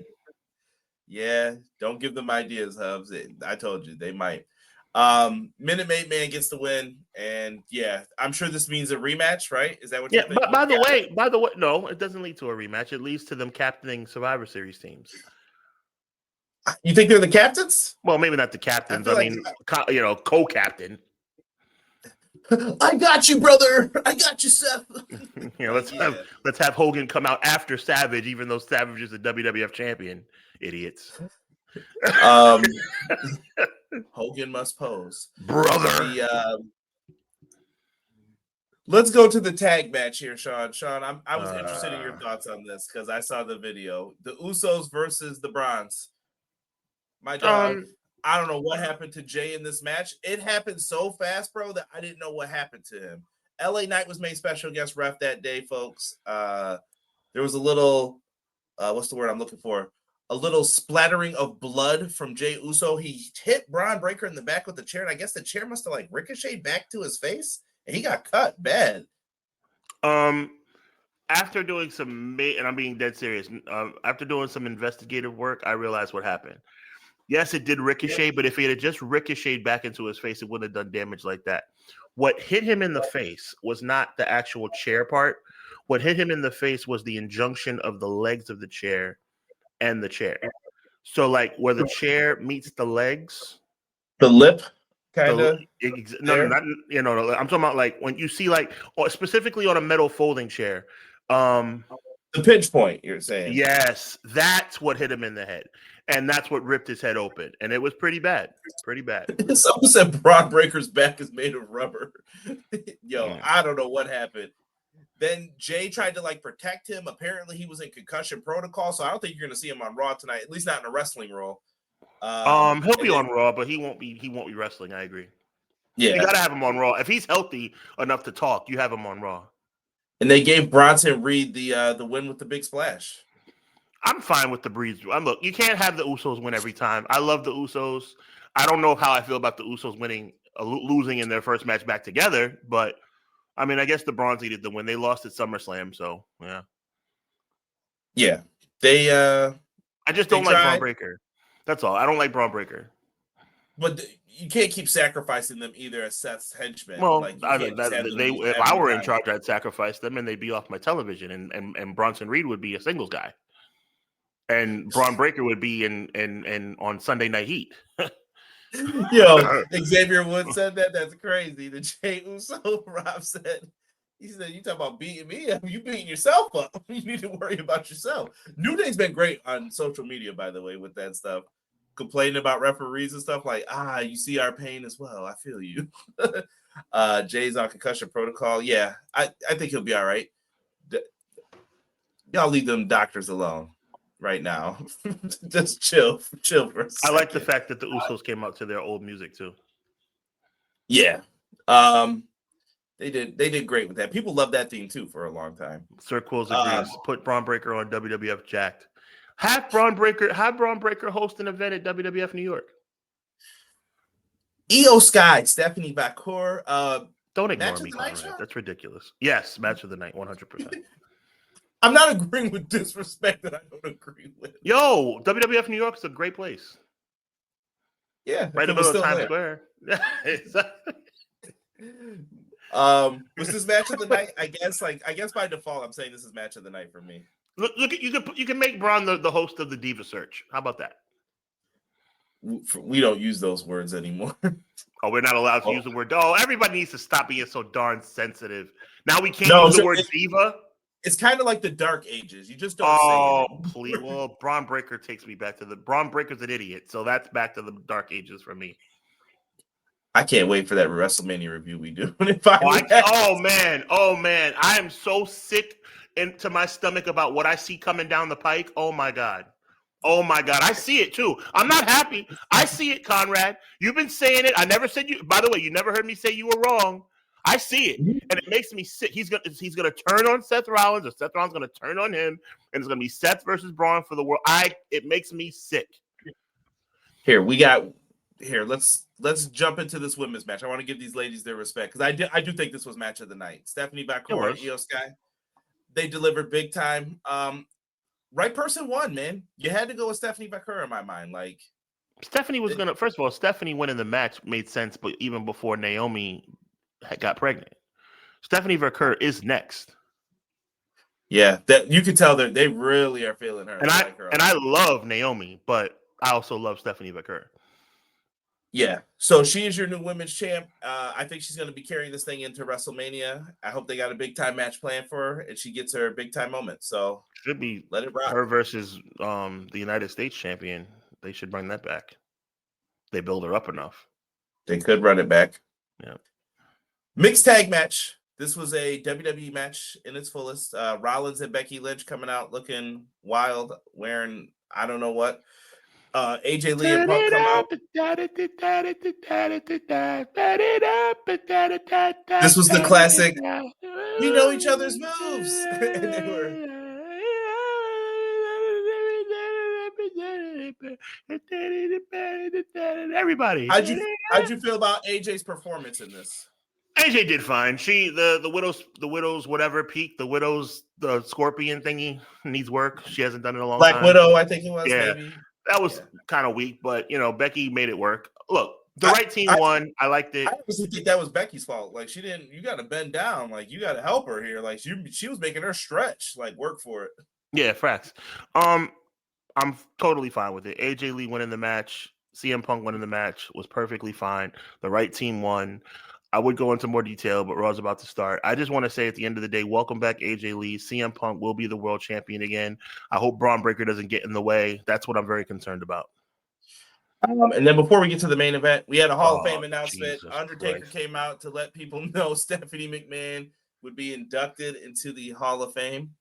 Yeah. Don't give them ideas, Hubs. I told you they might. Minute Maid Man gets the win, and yeah, I'm sure this means a rematch, right? Is that what you're thinking? By the way, no, it doesn't lead to a rematch. It leads to them captaining Survivor Series teams. You think they're the captains? Well, maybe not the captains. I mean, co-captain. I got you, brother. I got you, Seth. Let's have Hogan come out after Savage, even though Savage is the WWF champion. Idiots. Hogan must pose, brother. Let's go to the tag match here, Sean. Sean, I was interested in your thoughts on this because I saw the video. The Usos versus the Bronze. My dog. I don't know what happened to Jay in this match. It happened so fast, bro, that I didn't know what happened to him. LA Knight was made special guest ref that day, folks. There was a little, what's the word I'm looking for? A little splattering of blood from Jay Uso. He hit Braun Breaker in the back with the chair, and I guess the chair must have ricocheted back to his face, and he got cut bad. After doing and I'm being dead serious, after doing some investigative work, I realized what happened. Yes, it did ricochet, but if it had just ricocheted back into his face, it wouldn't have done damage like that. What hit him in the face was not the actual chair part. What hit him in the face was the injunction of the legs of the chair and the chair. So where the chair meets the legs, the lip kind of. No, not I'm talking about when you see or specifically on a metal folding chair. The pinch point, you're saying? Yes, that's what hit him in the head, and that's what ripped his head open, and it was pretty bad. Pretty bad. Someone said Braun Breaker's back is made of rubber. I don't know what happened. Then Jay tried to protect him. Apparently, he was in concussion protocol, so I don't think you're going to see him on Raw tonight. At least not in a wrestling role. He'll be on Raw, but he won't be wrestling. I agree. Yeah, you got to have him on Raw if he's healthy enough to talk. You have him on Raw. And they gave Bronson Reed the win with the big splash. I'm fine with the Breeds. Look, you can't have the Usos win every time. I love the Usos. I don't know how I feel about the Usos losing in their first match back together, but. I mean, I guess the Bronze needed the win. They lost at SummerSlam, so yeah. Yeah. They I just don't like Braun Breaker. That's all. I don't like Braun Breaker. But you can't keep sacrificing them either as Seth's henchmen. Well, if I were in charge, I'd sacrifice them and they'd be off my television, and Bronson Reed would be a singles guy. And Braun Breaker would be in on Sunday Night Heat. Yo, Xavier Wood said that. That's crazy. The Jay Uso, Rob said, he said, you talk about beating me up. You beating yourself up. You need to worry about yourself. New Day's been great on social media, by the way, with that stuff. Complaining about referees and stuff you see our pain as well. I feel you. Jay's on concussion protocol. Yeah, I think he'll be all right. Y'all leave them doctors alone right now. Just chill for a second. I like the fact that the Usos came out to their old music too. Yeah. They did great with that. People love that theme too for a long time. Sir Quills agrees. Put Braun Breaker on WWF Jacked. Have Braun Breaker host an event at WWF New York. EO Sky, Stephanie Bacour. Don't ignore Match of me, the night, Conrad. Sean? That's ridiculous. Yes, match of the night, 100%. I'm not agreeing with disrespect that I don't agree with. Yo, WWF New York is a great place. Yeah, Right in the middle of Times Square. Was this match of the night? I guess by default, I'm saying this is match of the night for me. Look, you can make Braun the host of the Diva Search. How about that? We don't use those words anymore. Oh, we're not allowed to use the word. Oh, everybody needs to stop being so darn sensitive. Now we can't use the word diva. It's kind of like the Dark Ages. You just don't say it. Oh, please. Well, Braun Breaker takes me back to Braun Breaker's an idiot. So that's back to the Dark Ages for me. I can't wait for that WrestleMania review we do. Oh man. I am so sick into my stomach about what I see coming down the pike. Oh my God. I see it too. I'm not happy. I see it, Conrad. You've been saying it. I never said you. By the way, you never heard me say you were wrong. I see it, and it makes me sick. He's gonna turn on Seth Rollins, or Seth Rollins gonna turn on him, and it's gonna be Seth versus Braun for the world. It makes me sick. Let's jump into this women's match. I want to give these ladies their respect because I do think this was match of the night. Stephanie Bakor and Io Sky, they delivered big time. Right person won, man. You had to go with Stephanie Bakor in my mind. Like Stephanie was gonna. First of all, Stephanie winning the match made sense, but even before Naomi got pregnant, Stephanie Bakor is next. Yeah, that you can tell that they really are feeling her. And I love Naomi, but I also love Stephanie Bakor. Yeah, so she is your new women's champ. I think she's going to be carrying this thing into WrestleMania. I hope they got a big time match planned for her, and she gets her big time moment. So should be let it rock. Her versus the United States champion. They should bring that back. They build her up enough. They could run it back. Yeah. Mixed tag match. This was a WWE match in its fullest. Rollins and Becky Lynch coming out looking wild, wearing I don't know what. AJ Lee and Punk come out. This was the classic. We know each other's moves. And they were. Everybody. How'd you feel about AJ's performance in this? AJ did fine. She the widow's whatever peak, the scorpion thingy needs work. She hasn't done it in a long time. Black Widow, I think it was. Yeah. Maybe. That was kind of weak, but Becky made it work. Look, the right team won. I liked it. I honestly think that was Becky's fault. Like you got to bend down. Like you got to help her here. Like she was making her stretch. Like work for it. Yeah, facts. I'm totally fine with it. AJ Lee winning the match, CM Punk winning the match was perfectly fine. The right team won. I would go into more detail, but Raw's about to start. I just want to say at the end of the day, welcome back, AJ Lee. CM Punk will be the world champion again. I hope Braun Breaker doesn't get in the way. That's what I'm very concerned about. And then before we get to the main event, we had a Hall of Fame announcement. Jesus Undertaker Christ. came out to let people know Stephanie McMahon would be inducted into the Hall of Fame.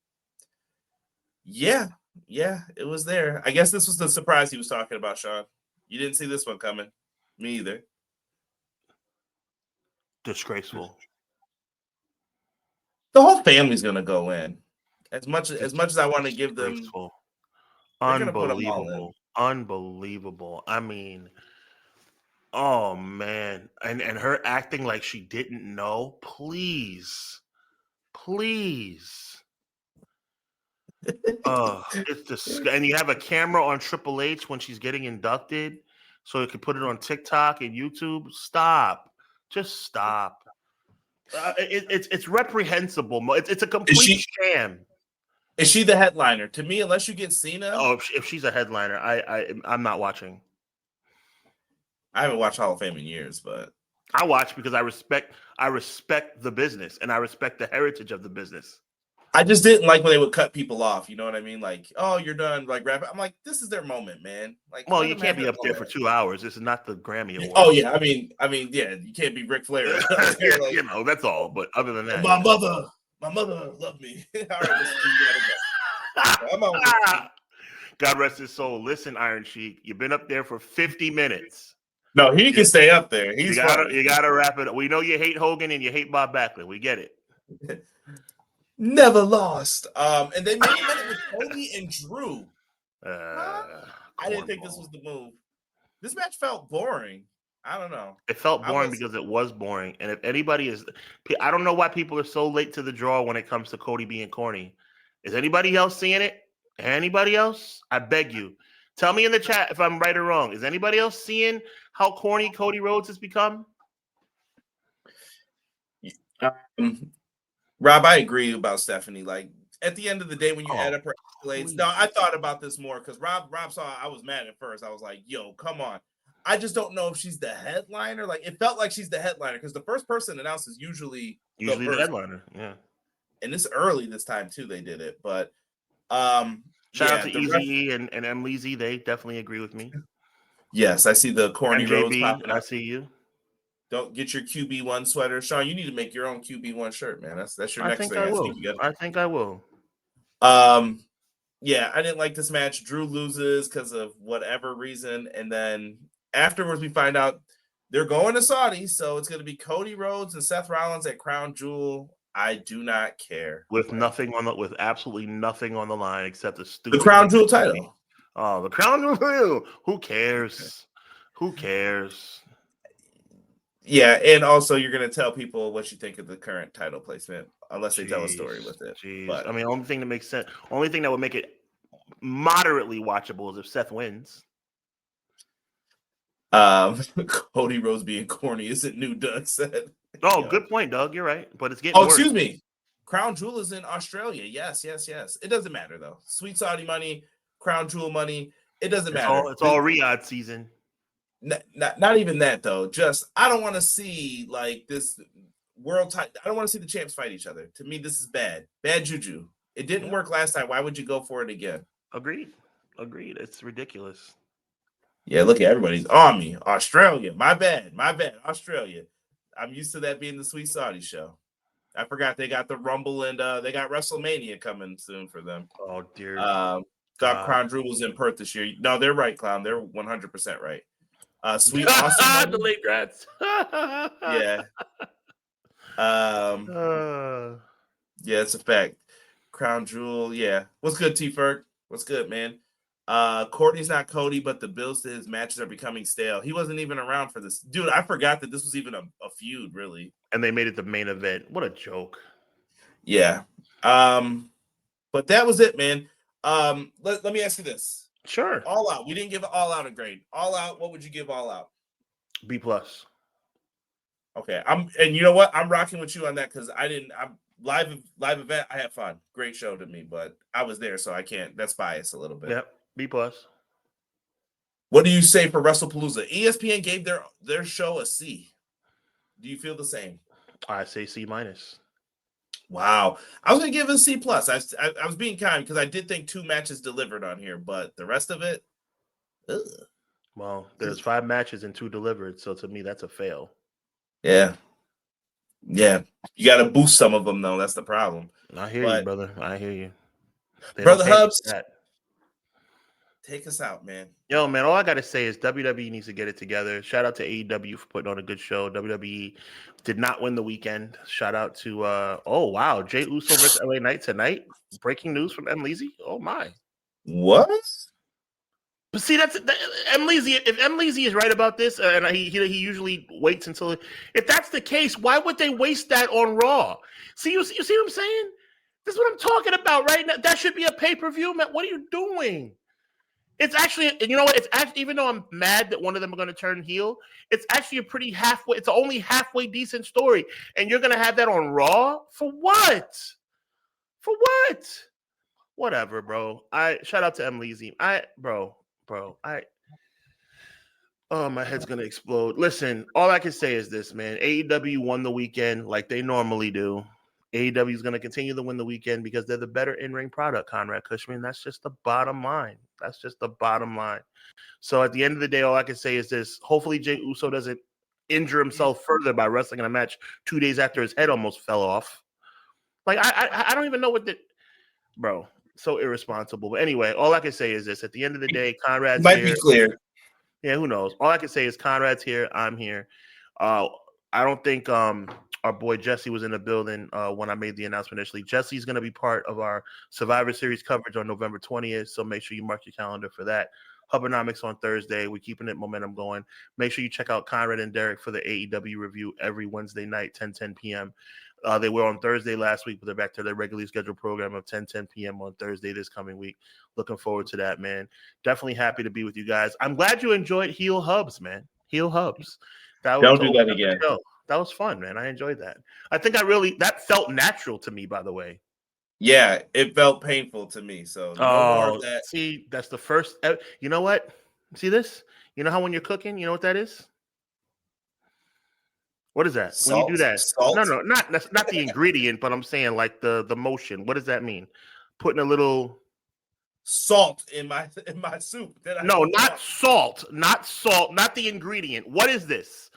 Yeah, it was there. I guess this was the surprise he was talking about, Sean. You didn't see this one coming. Me either. Disgraceful. The whole family's gonna go in. As much as I want to give them, unbelievable. I mean, oh man, and her acting like she didn't know. Please. It's disgusting. And you have a camera on Triple H when she's getting inducted, so you can put it on TikTok and YouTube. Stop. Just stop. It's reprehensible. It's a complete sham. Is she the headliner? To me, unless you get Cena. Oh, if she's a headliner, I'm not watching. I haven't watched Hall of Fame in years, but I watch because I respect the business and I respect the heritage of the business. I just didn't like when they would cut people off. You know what I mean? Like, oh, you're done. Like, rap. I'm like, this is their moment, man. Like, well, you can't be up there for 2 hours. This is not the Grammy Award. Oh yeah, I mean, yeah, you can't be Ric Flair. Yeah, like, that's all. But other than that, my mother loved me. All right, I'm on. God rest his soul. Listen, Iron Sheik, you've been up there for 50 minutes. No, he can stay up there. You gotta wrap it up. We know you hate Hogan and you hate Bob Backlund. We get it. Never lost. And they made it with Cody and Drew. I didn't think this was the move. This match felt boring. I don't know. It felt boring because it was boring. And if anybody is, I don't know why people are so late to the draw when it comes to Cody being corny. Is anybody else seeing it? Anybody else? I beg you. Tell me in the chat if I'm right or wrong. Is anybody else seeing how corny Cody Rhodes has become? Rob, I agree about Stephanie. Like, at the end of the day, when you add up her accolades, no, I thought about this more because Rob saw I was mad at first. I was like, yo, come on. I just don't know if she's the headliner. Like, it felt like she's the headliner because the first person announced is usually the headliner. Yeah. And it's early this time, too, they did it. But shout out to Easy and M. Leezy. They definitely agree with me. Yes, I see the corny Rhodes popping up. I see you. Don't get your QB1 sweater. Sean, you need to make your own QB1 shirt, man. That's your next thing. I think I will. Yeah, I didn't like this match. Drew loses because of whatever reason. And then afterwards, we find out they're going to Saudi. So it's going to be Cody Rhodes and Seth Rollins at Crown Jewel. I do not care. With absolutely nothing on the line except the Crown Jewel title. Oh, the Crown Jewel. Who cares? Who cares? Yeah, and also you're going to tell people what you think of the current title placement, unless they tell a story with it. But I mean, only thing that makes sense, only thing that would make it moderately watchable is if Seth wins. Cody Rhodes being corny isn't new, Doug said. Oh, good point, Doug. You're right, but it's getting worse. Excuse me. Crown Jewel is in Australia. Yes. It doesn't matter though. Sweet Saudi money, Crown Jewel money. It doesn't matter. It's all Riyadh season. Not even that though. Just I don't want to see like this world title. I don't want to see the champs fight each other. To me, this is bad juju. It didn't work last time. Why would you go for it again? Agreed. It's ridiculous. Yeah, look at everybody's on me. Australia. My bad. Australia. I'm used to that being the Sweet Saudi show. I forgot they got the Rumble and they got WrestleMania coming soon for them. Oh dear. Thought Crown Jewel was in Perth this year. No, they're right, Clown. They're 100% right. Sweet awesome. The late rats. Yeah. Yeah, it's a fact. Crown Jewel. Yeah. What's good, T-Ferg? What's good, man? Courtney's not Cody, but the bills to his matches are becoming stale. He wasn't even around for this. Dude, I forgot that this was even a feud, really. And they made it the main event. What a joke. Yeah. But that was it, man. Let me ask you this. Sure. All Out. We didn't give All Out a grade. All Out, what would you give All Out? B+. Okay. And you know what? I'm rocking with you on that because I'm live event. I had fun. Great show to me, but I was there, so I can't. That's biased a little bit. Yep. B+. What do you say for WrestlePalooza? ESPN gave their show a C. Do you feel the same? I say C-. Wow. I was going to give it a C+. I was being kind because I did think 2 matches delivered on here, but the rest of it, ugh. Well, there's 5 matches and 2 delivered, so to me, that's a fail. Yeah. Yeah. You got to boost some of them, though. That's the problem. I hear you, brother. I hear you. Brother Hubs, take us out, man. Yo, man, all I got to say is WWE needs to get it together. Shout out to AEW for putting on a good show. WWE did not win the weekend. Shout out to, oh, wow, Jey Uso versus LA Knight tonight. Breaking news from M. Leezy. Oh, my. What? But see, that's M. Leezy. If M. Leezy is right about this, and he usually waits until, if that's the case, why would they waste that on Raw? See, you see what I'm saying? This is what I'm talking about right now. That should be a pay-per-view, man. What are you doing? It's actually, you know what? It's actually, even though I'm mad that one of them are going to turn heel, it's actually a pretty halfway. It's only halfway decent story, and you're going to have that on Raw for what? For what? Whatever, bro. Shout out to M. Leezy. Bro. Oh, my head's gonna explode. Listen, all I can say is this, man. AEW won the weekend like they normally do. AEW is going to continue to win the weekend because they're the better in-ring product, Conrad Cushman. That's just the bottom line. So at the end of the day, all I can say is this. Hopefully Jey Uso doesn't injure himself further by wrestling in a match 2 days after his head almost fell off. Like, I don't even know what bro, so irresponsible. But anyway, all I can say is this. At the end of the day, Conrad's might here. Be clear. Yeah, who knows? All I can say is Conrad's here. I'm here. I don't think our boy Jesse was in the building when I made the announcement initially. Jesse's going to be part of our Survivor Series coverage on November 20th, so make sure you mark your calendar for that. Hubbarnomics on Thursday. We're keeping it momentum going. Make sure you check out Conrad and Derek for the AEW review every Wednesday night, 10 p.m. They were on Thursday last week, but they're back to their regularly scheduled program of 10 p.m. on Thursday this coming week. Looking forward to that, man. Definitely happy to be with you guys. I'm glad you enjoyed Heel Hubs, man. Heel Hubs. Don't do that again. That was fun, man. I enjoyed that. I think that felt natural to me, by the way. Yeah, it felt painful to me. So no more of that. See, that's the first. You know what? See this? You know how when you're cooking, you know what that is? What is that? Salt? When you do that? Salt? No, not the ingredient, but I'm saying like the motion. What does that mean? Putting a little salt in my soup. No, not salt, not the ingredient. What is this?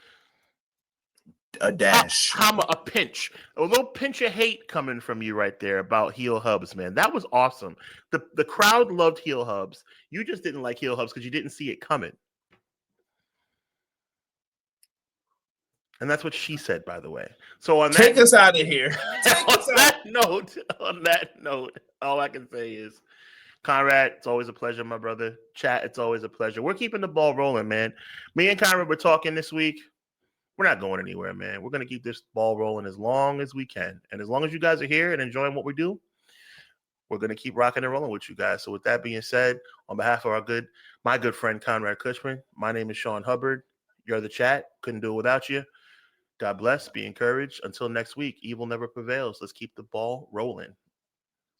A dash. A pinch. A little pinch of hate coming from you right there about Heel Hubs, man. That was awesome. The crowd loved Heel Hubs. You just didn't like Heel Hubs because you didn't see it coming. And that's what she said, by the way. So take us out of here. On that note, all I can say is, Conrad, it's always a pleasure, my brother. Chat, it's always a pleasure. We're keeping the ball rolling, man. Me and Conrad were talking this week. We're not going anywhere, man. We're going to keep this ball rolling as long as we can. And as long as you guys are here and enjoying what we do, we're going to keep rocking and rolling with you guys. So with that being said, on behalf of my good friend Conrad Cushman, my name is Sean Hubbard. You're the chat. Couldn't do it without you. God bless. Be encouraged. Until next week, evil never prevails. Let's keep the ball rolling.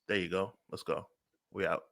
There you go. Let's go. We out.